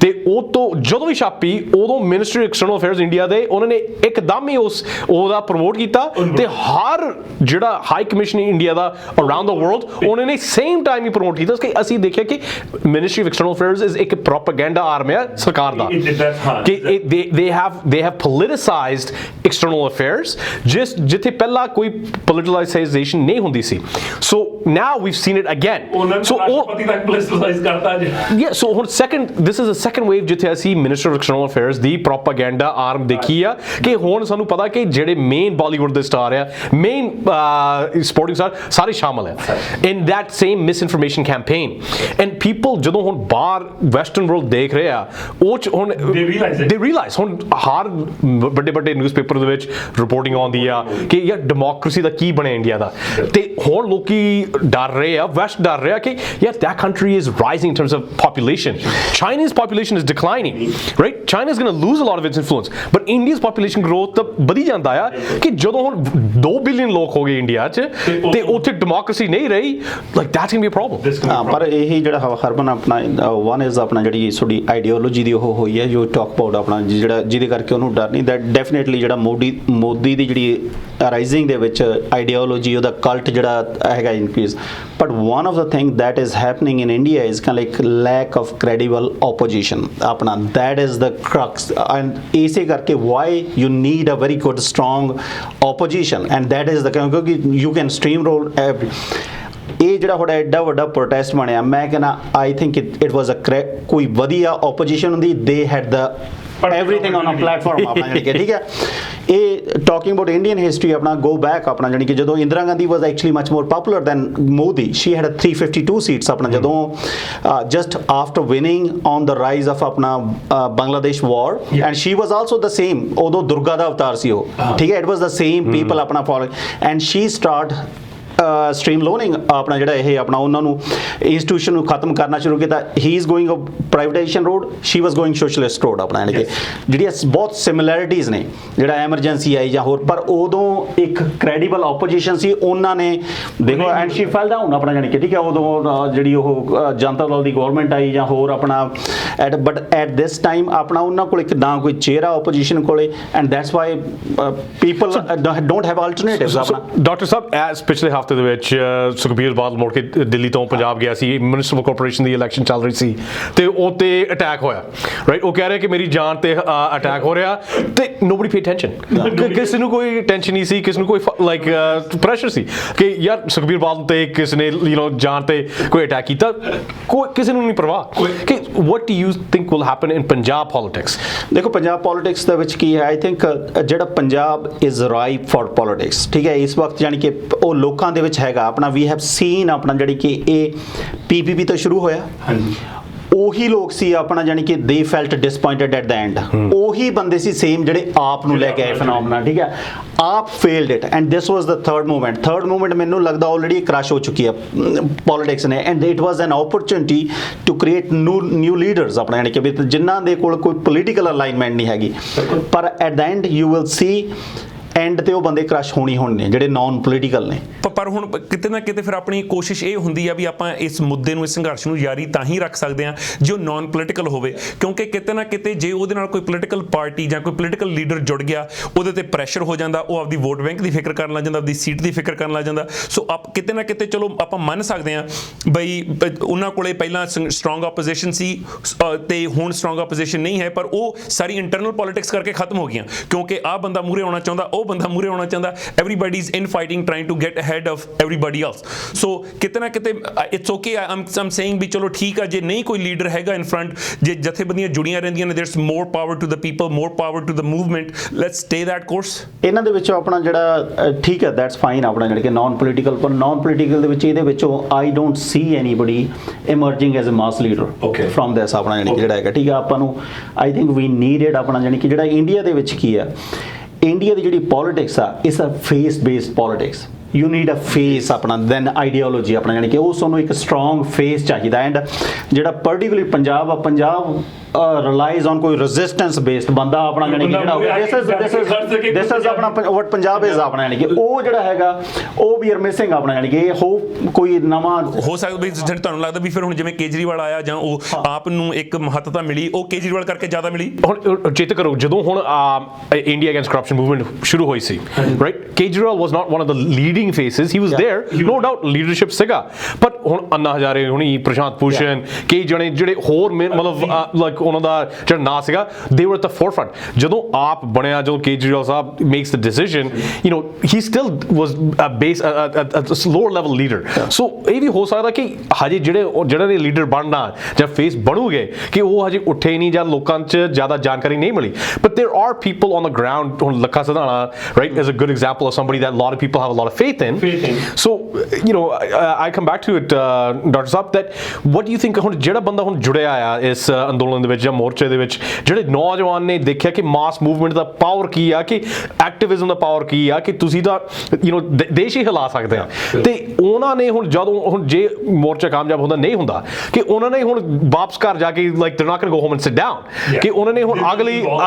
ਤੇ ਉਹ ਤੋਂ ਜਦੋਂ ਵੀ ਛਾਪੀ ਉਦੋਂ ਮਿਨਿਸਟਰੀ ਐਕਸਟਰਨਲ ਅਫੇਅਰਸ ਇੰਡੀਆ ਦੇ ਉਹਨਾਂ ਨੇ ਇੱਕਦਮ ਹੀ ਉਹਦਾ ਪ੍ਰਮੋਟ ਕੀਤਾ ਤੇ ਹਰ ਜਿਹੜਾ high commission India the around the world ਉਹਨਾਂ ਨੇ ਸੇਮ ਟਾਈਮ ਹੀ ਪ੍ਰਮੋਟ ਕੀਤਾ ਕਿ ਅਸੀਂ ਦੇਖਿਆ ਕਿ ministry of external affairs is ਇੱਕ ਪ੍ਰੋਪੇਗੈਂਡਾ ਆਰਮ ਹੈ ਸਰਕਾਰ ਦਾ ਕਿ they have politicized external affairs ਜਿੱਥੇ ਪਹਿਲਾਂ ਕੋਈ politicization ਨਹੀਂ ਹੁੰਦੀ ਸੀ so now we've seen it again so ਹੁਣ this is a second wave ਜਿੱਥੇ ਅਸੀਂ minister of external affairs the propaganda ਆਰਮ ਦੇਖੀ ਆ ਕਿ ਹੁਣ ਸਾਨੂੰ ਪਤਾ ਕਿ ਜਿਹੜੇ ਮੇਨ ਬਾਲੀਵੁੱਡ ਦੇ ਸਟਾਰ ਆ ਮੇਨ ਸਪੋਰਟਿੰਗ ਸਟਾਰ ਸਾਰੇ ਸ਼ਾਮਲ ਹੈ in that same misinformation campaign and people ਜਦੋਂ ਹੁਣ ਬਾਹਰ ਵੈਸਟਰਨ ਵਰਲਡ ਦੇਖ ਰਹੇ ਆ ਉਹ ਹੁਣ they realize ਹੁਣ ਹਰ ਵੱਡੇ ਨਿਊਜ਼ਪੇਪਰ ਦੇ ਵਿੱਚ ਰਿਪੋਰਟਿੰਗ ਆਉਂਦੀ ਆ ਕਿ ਯਾਰ ਡੈਮੋਕ੍ਰੇਸੀ ਦਾ ਕੀ ਬਣਿਆ ਇੰਡੀਆ ਦਾ ਤੇ ਹੁਣ ਲੋਕੀ ਡਰ ਰਹੇ ਆ ਵੈਸਟ ਡਰ ਰਿਹਾ ਕਿ ਯਾਰ that country is rising in terms of population China's population is declining right China is going to lose a lot of its influence but India's population growth ਤਾਂ ਵਧੀ ਜਾਂਦਾ ਆ ਕਿ ਜਦੋਂ ਹੁਣ 2 ਬਿਲੀਅਨ ਲੋਕ ਹੋ ਗਏ ਇੰਡੀਆ 'ਚ ਤੇ ਉੱਥੇ ਡੈਮੋਕ੍ਰੇਸੀ ਨਹੀਂ ਰਹੀ like that's going to be a problem ਪਰ ਇਹ ਜਿਹੜਾ ਹਰਮਨ ਆਪਣਾ one is ਆਪਣਾ ਜਿਹੜੀ ਤੁਹਾਡੀ ਆਈਡੀਓਲੋਜੀ ਦੀ ਉਹ ਹੋਈ ਹੈ ਜੋ ਟਾਕ ਅਬਾਊਟ ਆਪਣਾ ਜਿਹੜਾ ਜਿਹਦੇ ਕਰਕੇ ਉਹਨੂੰ ਡਰ ਨਹੀਂ ਦੈਟ ਡੈਫੀਨੇਟਲੀ ਜਿਹੜਾ ਮੋਦੀ ਦੀ ਜਿਹੜੀ ਰਾਈਜ਼ਿੰਗ ਦੇ ਵਿੱਚ ਆਈਡੀਓਲੋਜੀ ਉਹਦਾ ਕਲਟ ਜਿਹੜਾ ਹੈਗਾ increase but one of the thing that is happening in India is kind of like lack of credible opposition ਆਪਣਾ that is the crux and ਇਸੇ ਕਰਕੇ why you need a very good strong opposition and that is the ਕਿਉਂਕਿ you can steamroll every ਇਹ ਜਿਹੜਾ ਤੁਹਾਡਾ ਐਡਾ ਵੱਡਾ protest ਬਣਿਆ ਮੈਂ ਕਹਿੰਦਾ ਆਈ ਥਿੰਕ ਇਟ ਵਾਸ ਅ ਕੋਈ ਵਧੀਆ ਆਪੋਜੀਸ਼ਨ ਹੁੰਦੀ ਦੇ head the everything on a platform ਆਪਣਾ ਜਾਨੀ ਕਿ ਠੀਕ ਹੈ ਇਹ ਟਾਕਿੰਗ ਅਬਾਊਟ ਇੰਡੀਅਨ ਹਿਸਟਰੀ ਆਪਣਾ ਗੋ ਬੈਕ ਆਪਣਾ ਜਾਨੀ ਕਿ ਜਦੋਂ Indira Gandhi was actually much more popular than Modi she had 352 seats ਆਪਣਾ ਜਦੋਂ just after winning on the rise of ਆਪਣਾ Bangladesh war and she was also the same ਉਦੋਂ ਦੁਰਗਾ ਦਾ ਅਵਤਾਰ ਸੀ ਉਹ ਠੀਕ ਹੈ it was the same people ਆਪਣਾ following and she start streamlining ਆਪਣਾ ਜਿਹੜਾ ਇਹ ਆਪਣਾ ਉਹਨਾਂ ਨੂੰ ਇੰਸਟੀਟਿਊਸ਼ਨ ਨੂੰ ਖਤਮ ਕਰਨਾ ਸ਼ੁਰੂ ਕੀਤਾ ਹੀ is going a privatization road she was going socialist road ਆਪਣਾ ਯਾਨੀ ਕਿ ਜਿਹੜੀਆਂ ਬਹੁਤ ਸਿਮਿਲੈਰਿਟੀਜ਼ ਨੇ ਜਿਹੜਾ ਐਮਰਜੈਂਸੀ ਆਈ ਜਾਂ ਹੋਰ ਪਰ ਉਦੋਂ ਇੱਕ ਕ੍ਰੈਡੀਬਲ ਆਪੋਜੀਸ਼ਨ ਸੀ ਉਹਨਾਂ ਨੇ ਦੇਖੋ ਐਂਡ ਸ਼ੀ ਫੈਲ ਡਾਊਨ ਆਪਣਾ ਯਾਨੀ ਕਿ ਠੀਕ ਹੈ ਉਦੋਂ ਜਿਹੜੀ ਉਹ ਜਨਤਾ ਦਲ ਦੀ ਗਵਰਨਮੈਂਟ ਆਈ ਜਾਂ ਹੋਰ ਆਪਣਾ ਬਟ ਐਟ ਦਿਸ ਟਾਈਮ ਆਪਣਾ ਉਹਨਾਂ ਕੋਲ ਇੱਕ ਨਾ ਕੋਈ ਚਿਹਰਾ ਆਪੋਜੀਸ਼ਨ ਕੋਲੇ and that's why people don't have alternatives ਆਪਣਾ ਡਾਕਟਰ ਸਾਹਿਬ ਐਸ ਪਿਛਲੇ ਹਫ਼ਤੇ ਦੇ ਵਿੱਚ ਸੁਖਬੀਰ ਬਾਦਲ ਮੁੜ ਕੇ ਦਿੱਲੀ ਤੋਂ ਪੰਜਾਬ ਗਿਆ ਸੀ minister of corporation the election ਚੱਲ ਰਹੀ ਸੀ ਤੇ ਉਹ ਤੇ ਅਟੈਕ ਹੋਇਆ ਰਾਈਟ ਉਹ ਕਹਿ ਰਿਹਾ ਕਿ ਮੇਰੀ ਜਾਨ ਤੇ ਅਟੈਕ ਹੋ ਰਿਹਾ ਤੇ ਨੋਬਡੀ ਪੇ ਅਟੈਂਸ਼ਨ ਕਿਸੇ ਨੂੰ ਕੋਈ ਟੈਨਸ਼ਨ ਨਹੀਂ ਸੀ ਕਿਸੇ ਨੂੰ ਕੋਈ ਲਾਈਕ ਪ੍ਰੈਸ਼ਰ ਸੀ ਕਿ ਯਾਰ ਸੁਖਬੀਰ ਬਾਦਲ ਤੇ ਕਿਸ ਨੇ ਜਾਨ ਤੇ ਕੋਈ ਅਟੈਕ ਕੀਤਾ ਕੋਈ ਕਿਸੇ ਨੂੰ ਨਹੀਂ ਪਰਵਾਹ ਕਿ what do you think will happen in Punjab politics ਦੇਖੋ ਪੰਜਾਬ ਪੋਲਿਟਿਕਸ ਦੇ ਵਿੱਚ ਕੀ ਹੈ ਆਈ ਥਿੰਕ ਜਿਹੜਾ ਪੰਜਾਬ ਇਜ਼ ਰਾਈਪ ਫॉर ਪੋਲਿਟਿਕਸ ਠੀਕ ਹੈ ਇਸ ਵਕਤ ਯਾਨੀ ਕਿ ਉਹ ਲੋਕਾਂ ਲੋਕਾਂ ਦੇ ਵਿੱਚ ਹੈਗਾ ਆਪਣਾ ਵੀ ਹੈਵ ਸੀਨ ਆਪਣਾ ਜਿਹੜੀ ਕਿ ਇਹ PPP ਤੋਂ ਸ਼ੁਰੂ ਹੋਇਆ ਹਾਂਜੀ ਉਹੀ ਲੋਕ ਸੀ ਆਪਣਾ ਜਾਨੀ ਕਿ ਦੇ felt disappointed at the and ਉਹੀ ਬੰਦੇ ਸੀ ਸੇਮ ਜਿਹੜੇ ਆਪ ਨੂੰ ਲੈ ਕੇ ਆਏ ਫੈਨੋਮਨਾ ਠੀਕ ਹੈ ਆਪ failed it and this was the third movement ਮੈਨੂੰ ਲੱਗਦਾ ਆਲਰੇਡੀ ਕ੍ਰਸ਼ ਹੋ ਚੁੱਕੀ ਹੈ ਪੋਲਿਟਿਕਸ ਨੇ and it was an opportunity to create new leaders ਆਪਣਾ ਯਾਨੀ ਕਿ ਜਿਨ੍ਹਾਂ ਦੇ ਕੋਲ ਕੋਈ ਪੋਲੀਟੀਕਲ ਅਲਾਈਨਮੈਂਟ ਨਹੀਂ ਹੈਗੀ ਪਰ at the and you will see and ਤੇ ਉਹ ਬੰਦੇ ਕ੍ਰਸ਼ ਹੋਣੀ ਨੇ ਜਿਹੜੇ ਨਾਨ ਪੋਲੀਟੀਕਲ ਨੇ ਪਰ ਹੁਣ ਕਿਤੇ ਨਾ ਕਿਤੇ ਫਿਰ ਆਪਣੀ ਕੋਸ਼ਿਸ਼ ਇਹ ਹੁੰਦੀ ਆ ਵੀ ਆਪਾਂ ਇਸ ਮੁੱਦੇ ਨੂੰ ਇਸ ਸੰਘਰਸ਼ ਨੂੰ ਜਾਰੀ ਤਾਂ ਹੀ ਰੱਖ ਸਕਦੇ ਹਾਂ ਜੇ ਉਹ ਨਾਨ ਪੋਲੀਟੀਕਲ ਹੋਵੇ ਕਿਉਂਕਿ ਕਿਤੇ ਨਾ ਕਿਤੇ ਜੇ ਉਹਦੇ ਨਾਲ ਕੋਈ ਪੋਲੀਟੀਕਲ ਪਾਰਟੀ ਜਾਂ ਕੋਈ ਪੋਲੀਟੀਕਲ ਲੀਡਰ ਜੁੜ ਗਿਆ ਉਹਦੇ ਤੇ ਪ੍ਰੈਸ਼ਰ ਹੋ ਜਾਂਦਾ ਉਹ ਆਪਦੀ ਵੋਟ ਬੈਂਕ ਦੀ ਫਿਕਰ ਕਰਨ ਲੱਗ ਜਾਂਦਾ ਆਪਦੀ ਸੀਟ ਦੀ ਫਿਕਰ ਕਰਨ ਲੱਗ ਜਾਂਦਾ ਸੋ ਕਿਤੇ ਨਾ ਕਿਤੇ ਚਲੋ ਆਪਾਂ ਮੰਨ ਸਕਦੇ ਹਾਂ ਬਈ ਉਹਨਾਂ ਕੋਲੇ ਪਹਿਲਾਂ ਸਟਰੋਂਗ ਆਪੋਜੀਸ਼ਨ ਸੀ ਤੇ ਹੁਣ ਸਟਰੋਂਗ ਆਪੋਜੀਸ਼ਨ ਨਹੀਂ ਹੈ ਪਰ ਉਹ ਸਾਰੀ ਇੰਟਰਨਲ ਪੋਲਿਟਿਕਸ ਕਰਕੇ ਖਤਮ ਹੋ ਗਈਆਂ ਕਿਉਂਕਿ ਆਹ ਬੰਦਾ ਮੂਹਰੇ ਆਉਣਾ ਚਾਹੁੰਦਾ ਉਹ ਬੰਦਾ ਮੂਹਰੇ ਆਉਣਾ ਚਾਹੁੰਦਾ everybody is infighting trying to get ahead of everybody else so ਕਿਤੇ ਨਾ ਕਿਤੇ it's okay I'm saying ਵੀ ਚਲੋ ਠੀਕ ਆ ਜੇ ਨਹੀਂ ਕੋਈ ਲੀਡਰ ਹੈਗਾ ਇਨ ਫਰੰਟ ਜੇ ਜਥੇਬੰਦੀਆਂ ਜੁੜੀਆਂ ਰਹਿੰਦੀਆਂ ਨੇ there's more power to the people more power to the movement let's stay that course ਇਹਨਾਂ ਦੇ ਵਿੱਚੋਂ ਆਪਣਾ ਜਿਹੜਾ ਠੀਕ ਹੈ that's fine ਆਪਣਾ ਜਿਹੜਾ ਕਿ ਨਾਨ ਪੋਲੀਟੀਕਲ ਪਰ ਨਾਨ ਪੋਲੀਟੀਕਲ ਦੇ ਵਿੱਚ ਇਹਦੇ ਵਿੱਚੋਂ I don't see anybody emerging as a mass leader from this ਆਪਣਾ ਜਿਹੜਾ ਹੈਗਾ ਠੀਕ ਹੈ ਆਪਾਂ ਨੂੰ I think we needed ਆਪਣਾ ਜਾਨੀ ਕਿ ਜਿਹੜਾ ਇੰਡੀਆ ਦੇ ਵਿੱਚ ਕੀ ਹੈ ਇੰਡੀਆ ਦੀ ਜਿਹੜੀ ਪੋਲਿਟਿਕਸ ਆ is a face based politics you need a face ਆਪਣਾ ਦੈਨ ਆਈਡੀਓਲੋਜੀ ਆਪਣਾ ਯਾਨੀ ਕਿ ਉਹ ਸਾਨੂੰ ਇੱਕ ਸਟਰੋਂਗ ਫੇਸ ਚਾਹੀਦਾ ਐਂਡ ਜਿਹੜਾ ਪਰਟੀਕੂਲਰਲੀ ਪੰਜਾਬ ਰਿਲਾਈਜ਼ ਔਨ ਕੋਈ ਰੈਜ਼ਿਸਟੈਂਸ ਬੇਸਡ ਬੰਦਾ ਆਪਣਾ ਯਾਨੀ ਕਿ ਜਿਹੜਾ ਦਿਸ ਇਜ਼ ਆਪਣਾ ਵਾਟ ਪੰਜਾਬ ਇਜ਼ ਆਪਣਾ ਯਾਨੀ ਕਿ ਉਹ ਜਿਹੜਾ ਹੈਗਾ ਉਹ ਵੀ ਆਰ ਮਿਸਿੰਗ ਆਪਣਾ ਯਾਨੀ ਕਿ ਕੋਈ ਨਵਾਂ ਹੋ ਸਕਦਾ ਵੀ ਤੁਹਾਨੂੰ ਲੱਗਦਾ ਵੀ ਫਿਰ ਹੁਣ ਜਿਵੇਂ ਕੇਜਰੀਵਾਲ ਆਇਆ ਜਾਂ ਉਹ ਆਪ ਨੂੰ ਇੱਕ ਮਹੱਤਤਾ ਮਿਲੀ ਉਹ ਕੇਜਰੀਵਾਲ ਕਰਕੇ ਜ਼ਿਆਦਾ ਮਿਲੀ ਹੁਣ ਚੇਤ ਕਰੋ ਜਦੋਂ ਹੁਣ ਇੰਡੀਆ ਅਗੇਂਸਟ ਕਰਪਸ਼ਨ ਮੂਵਮੈਂਟ ਸ਼ੁਰੂ ਹੋਈ ਸੀ right Kejriwal was not one of the leading faces he was there no doubt leadership ਸੀਗਾ ਪਰ ਹੁਣ ਅੰਨਾ ਹਜ਼ਾਰੇ ਹੁਣੀ ਪ੍ਰਸ਼ਾਂਤ ਭੂਸ਼ਣ ਕਈ ਜਣੇ ਜਿਹੜੇ ਹੋਰ ਮਤਲਬ ਲਾਈਕ ਉਹਨਾਂ ਦਾ ਜਿਹੜਾ ਨਾਂ ਸੀਗਾ they were at the forefront ਜਦੋਂ ਆਪ ਬਣਿਆ ਜਦੋਂ ਕੇਜਰੀਵਾਲ ਸਾਹਿਬ makes the decision you know he still was a base a lower level leader so ਇਹ ਵੀ ਹੋ ਸਕਦਾ ਕਿ ਹਜੇ ਜਿਹੜੇ ਨੇ ਲੀਡਰ ਬਣਨਾ ਜਾਂ ਫੇਸ ਬਣੂਗੇ ਕਿ ਉਹ ਹਜੇ ਉੱਠੇ ਨਹੀਂ ਜਾਂ ਲੋਕਾਂ 'ਚ ਜ਼ਿਆਦਾ ਜਾਣਕਾਰੀ ਨਹੀਂ ਮਿਲੀ but there are people on the ground ਹੁਣ Lakha Sidhana right is a good example of somebody that a lot of people have a lot of faith in so you know I come back to it Dr. Saab that what do you think ਹੁਣ ਜਿਹੜਾ ਬੰਦਾ ਹੁਣ ਜੁੜਿਆ ਆ ਇਸ ਅੰਦੋਲਨ ਦੇ ਵਿੱਚ ਜਾਂ ਮੋਰਚੇ ਦੇ ਵਿੱਚ ਜਿਹੜੇ ਨੌਜਵਾਨ ਨੇ ਦੇਖਿਆ ਕਿ ਮਾਸ ਮੂਵਮੈਂਟ ਦਾ ਪਾਵਰ ਕੀ ਆ ਕਿ ਐਕਟਿਵਿਜ਼ਮ ਦਾ ਪਾਵਰ ਕੀ ਆ ਕਿ ਤੁਸੀਂ ਤਾਂ ਯੂ نو ਦੇਸ਼ ਹੀ ਹਿਲਾ ਸਕਦੇ ਆ ਤੇ ਉਹਨਾਂ ਨੇ ਹੁਣ ਜਦੋਂ ਹੁਣ ਜੇ ਮੋਰਚਾ ਕਾਮਯਾਬ ਹੁੰਦਾ ਨਹੀਂ ਹੁੰਦਾ ਕਿ ਉਹਨਾਂ ਨੇ ਹੁਣ ਵਾਪਸ ਘਰ ਜਾ ਕੇ like they not go home and sit down ਕਿ ਉਹਨਾਂ ਨੇ ਹੁਣ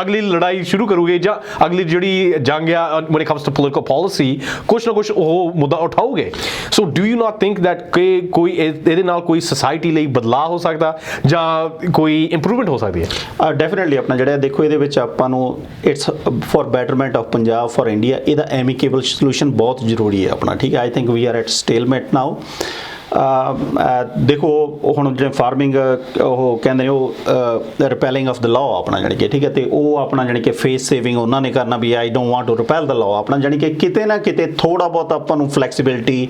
ਅਗਲੀ ਲੜਾਈ ਸ਼ੁਰੂ ਕਰੂਗੇ ਜਾਂ ਅਗਲੀ ਜਿਹੜੀ ਜੰਗ ਆ when it comes to political policy ਕੁਛ ਨਾ ਕੁਛ ਉਹ ਮੁੱਦਾ ਉਠਾਓਗੇ so do you not think that ਕਿ ਕੋਈ ਇਹਦੇ ਨਾਲ ਕੋਈ ਸੋਸਾਇਟੀ ਲਈ ਬਦਲਾਅ ਹੋ ਸਕਦਾ ਜਾਂ ਕੋਈ ਇੰਪਰੂਵਮੈਂਟ ਹੋ ਸਕਦੀ ਹੈ ਡੈਫੀਨਿਟਲੀ ਆਪਣਾ ਜਿਹੜਾ ਦੇਖੋ ਇਹਦੇ ਵਿੱਚ ਆਪਾਂ ਨੂੰ it's for betterment of Punjab for India ਇਹਦਾ ਐਮੀਕੇਬਲ ਸੋਲੂਸ਼ਨ ਬਹੁਤ ਜ਼ਰੂਰੀ ਹੈ ਆਪਣਾ ਠੀਕ ਹੈ I think we are at stalemate now ਦੇਖੋ ਹੁਣ ਜਿਹੜੇ ਫਾਰਮਿੰਗ ਉਹ ਕਹਿੰਦੇ ਨੇ ਉਹ ਰਿਪੈਲਿੰਗ ਆਫ ਦ ਲਾਅ ਆਪਣਾ ਜਾਣੀ ਕਿ ਠੀਕ ਹੈ ਤੇ ਉਹ ਆਪਣਾ ਜਾਣੀ ਕਿ ਫੇਸ ਸੇਵਿੰਗ ਉਹਨਾਂ ਨੇ ਕਰਨਾ ਵੀ I don't want to repeal the law ਆਪਣਾ ਜਾਣੀ ਕਿ ਕਿਤੇ ਨਾ ਕਿਤੇ ਥੋੜਾ ਬਹੁਤ ਆਪਾਂ ਨੂੰ ਫਲੈਕਸੀਬਿਲਿਟੀ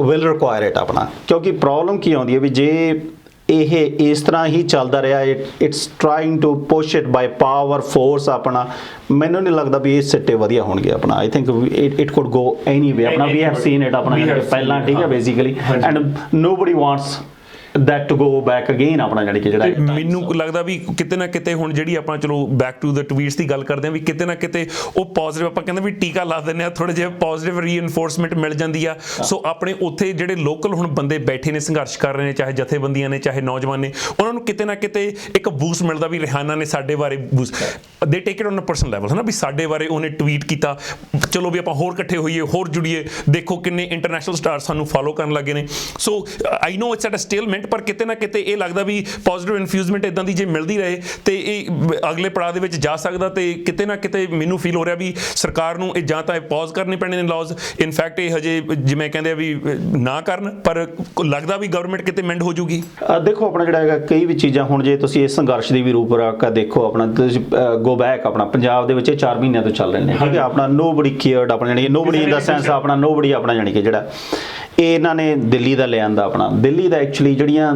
ਵਿਲ ਰਿਕੁਆਇਰ ਇਟ ਆਪਣਾ ਕਿਉਂਕਿ ਪ੍ਰੋਬਲਮ ਕੀ ਆਉਂਦੀ ਹੈ ਵੀ ਜੇ ਇਹ ਇਸ ਤਰ੍ਹਾਂ ਹੀ ਚੱਲਦਾ ਰਿਹਾ it's trying to push it by power force ਆਪਣਾ ਮੈਨੂੰ ਨਹੀਂ ਲੱਗਦਾ ਵੀ ਇਹ ਸਿੱਟੇ ਵਧੀਆ ਹੋਣਗੇ ਆਪਣਾ I think it could go anyway ਆਪਣਾ ਵੀ ਹੈਵ ਸੀਨ ਇਟ ਆਪਣਾ ਪਹਿਲਾਂ ਠੀਕ ਹੈ basically and nobody wants that to go back again ਆਪਣਾ ਜਾਨੀ ਕਿ ਜਿਹੜਾ ਮੈਨੂੰ ਲੱਗਦਾ ਵੀ ਕਿਤੇ ਨਾ ਕਿਤੇ ਹੁਣ ਜਿਹੜੀ ਆਪਾਂ ਚਲੋ ਬੈਕ ਟੂ ਦ ਟਵੀਟਸ ਦੀ ਗੱਲ ਕਰਦੇ ਆ ਵੀ ਕਿਤੇ ਨਾ ਕਿਤੇ ਉਹ ਪੋਜ਼ਿਟਿਵ ਆਪਾਂ ਕਹਿੰਦੇ ਵੀ ਟੀਕਾ ਲਾ ਦਿੰਦੇ ਆ ਥੋੜੇ ਜਿਹਾ ਪੋਜ਼ਿਟਿਵ ਰੀਇਨਫੋਰਸਮੈਂਟ ਮਿਲ ਜਾਂਦੀ ਆ ਸੋ ਆਪਣੇ ਉੱਥੇ ਜਿਹੜੇ ਲੋਕਲ ਹੁਣ ਬੰਦੇ ਬੈਠੇ ਨੇ ਸੰਘਰਸ਼ ਕਰ ਰਹੇ ਨੇ ਚਾਹੇ ਜਥੇਬੰਦੀਆਂ ਨੇ ਚਾਹੇ ਨੌਜਵਾਨ ਨੇ ਉਹਨਾਂ ਨੂੰ ਕਿਤੇ ਨਾ ਕਿਤੇ ਇੱਕ ਬੂਸਟ ਮਿਲਦਾ ਵੀ ਰਿਹਾਨਾ ਨੇ ਸਾਡੇ ਬਾਰੇ they take it on a personal level ਹਨਾ ਵੀ ਸਾਡੇ ਬਾਰੇ ਉਹਨੇ ਟਵੀਟ ਕੀਤਾ ਚਲੋ ਵੀ ਆਪਾਂ ਹੋਰ ਇਕੱਠੇ ਹੋਈਏ ਹੋਰ ਜੁੜੀਏ ਦੇਖੋ ਕਿੰਨੇ ਇੰਟਰਨੈਸ਼ਨਲ ਸਟਾਰ ਸਾਨੂੰ ਫਾਲੋ ਕਰਨ ਲੱਗੇ ਨੇ ਸੋ ਆਈ ਨੋ ਇਟਸ ਐਟ ਅ ਸਟੇਲਮੈਂਟ ਪਰ ਕਿਤੇ ਨਾ ਕਿਤੇ ਇਹ ਲੱਗਦਾ ਵੀ ਪੋਜ਼ਿਟਿਵ ਇਨਫਿਊਜ਼ਮੈਂਟ ਇਦਾਂ ਦੀ ਜੇ ਮਿਲਦੀ ਰਹੇ ਤੇ ਇਹ ਅਗਲੇ ਪੜਾਅ ਦੇ ਵਿੱਚ ਜਾ ਸਕਦਾ ਤੇ ਕਿਤੇ ਨਾ ਕਿਤੇ ਮੈਨੂੰ ਫੀਲ ਹੋ ਰਿਹਾ ਵੀ ਸਰਕਾਰ ਨੂੰ ਇਹ ਜਾਂ ਤਾਂ ਇਹ ਪੌਜ਼ ਕਰਨੇ ਪੈਣੇ ਨੇ ਲਾਜ਼ ਇਨਫੈਕਟ ਇਹ ਹਜੇ ਜਿਵੇਂ ਕਹਿੰਦੇ ਆ ਵੀ ਨਾ ਕਰਨ ਪਰ ਲੱਗਦਾ ਵੀ ਗਵਰਨਮੈਂਟ ਕਿਤੇ ਮੈਂਡ ਹੋ ਜੂਗੀ ਦੇਖੋ ਆਪਣਾ ਜਿਹੜਾ ਹੈਗਾ ਕਈ ਵੀ ਚੀਜ਼ਾਂ ਹੁਣ ਜੇ ਤੁਸੀਂ ਇਸ ਸੰਘਰਸ਼ ਦੀ ਵੀ ਰੂਪਰੇਖਾ ਦੇਖੋ ਆਪਣਾ ਤੁਸੀਂ ਗੋ ਬੈਕ ਆਪਣਾ ਪੰਜਾਬ ਦੇ ਵਿੱਚ ਇਹ 4 ਮਹੀਨਿਆਂ ਤੋਂ ਚੱਲ ਰਹੇ ਨੇ ਠੀਕ ਹੈ ਆਪਣਾ ਨੋਬਡੀ ਕੇਅਰਡ ਆਪਣਾ ਜਾਨੀ ਕਿ ਨੋਬਡੀ ਇਨ ਦਾ ਸੈਂਸ ਆਪਣਾ ਨੋਬਡੀ ਆਪਣਾ ਜਾਨੀ ਕਿ ਜਿਹੜਾ ਇਹ ਇਹਨਾਂ ਨੇ ਦਿੱਲੀ ਦਾ ਲਿਆਂਦਾ ਆਪਣਾ। ਦਿੱਲੀ ਦਾ ਐਕਚੁਅਲੀ ਜਿਹੜੀਆਂ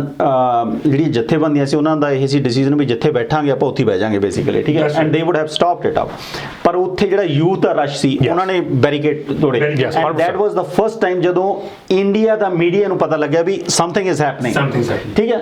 ਜਥੇਬੰਦੀਆਂ ਸੀ ਉਹਨਾਂ ਦਾ ਇਹ ਸੀ ਡਿਸੀਜਨ ਵੀ ਜਿੱਥੇ ਬੈਠਾਂਗੇ ਆਪਾਂ ਉੱਥੇ ਬਹਿ ਜਾਾਂਗੇ ਬੇਸਿਕਲੀ, ਠੀਕ ਹੈ, ਐਂਡ ਦੇ wood have stopped it up. ਪਰ ਉੱਥੇ ਜਿਹੜਾ ਯੂਥ ਦਾ ਰਸ਼ ਸੀ ਉਹਨਾਂ ਨੇ ਬੈਰੀਕੇਡ ਤੋੜੇ, and that was the first time ਜਦੋਂ ਇੰਡੀਆ ਦਾ ਮੀਡੀਆ ਨੂੰ ਪਤਾ ਲੱਗਿਆ ਵੀ ਸਮਥਿੰਗ ਇਜ਼ ਹੈਪਨਿੰਗ, ਠੀਕ ਹੈ।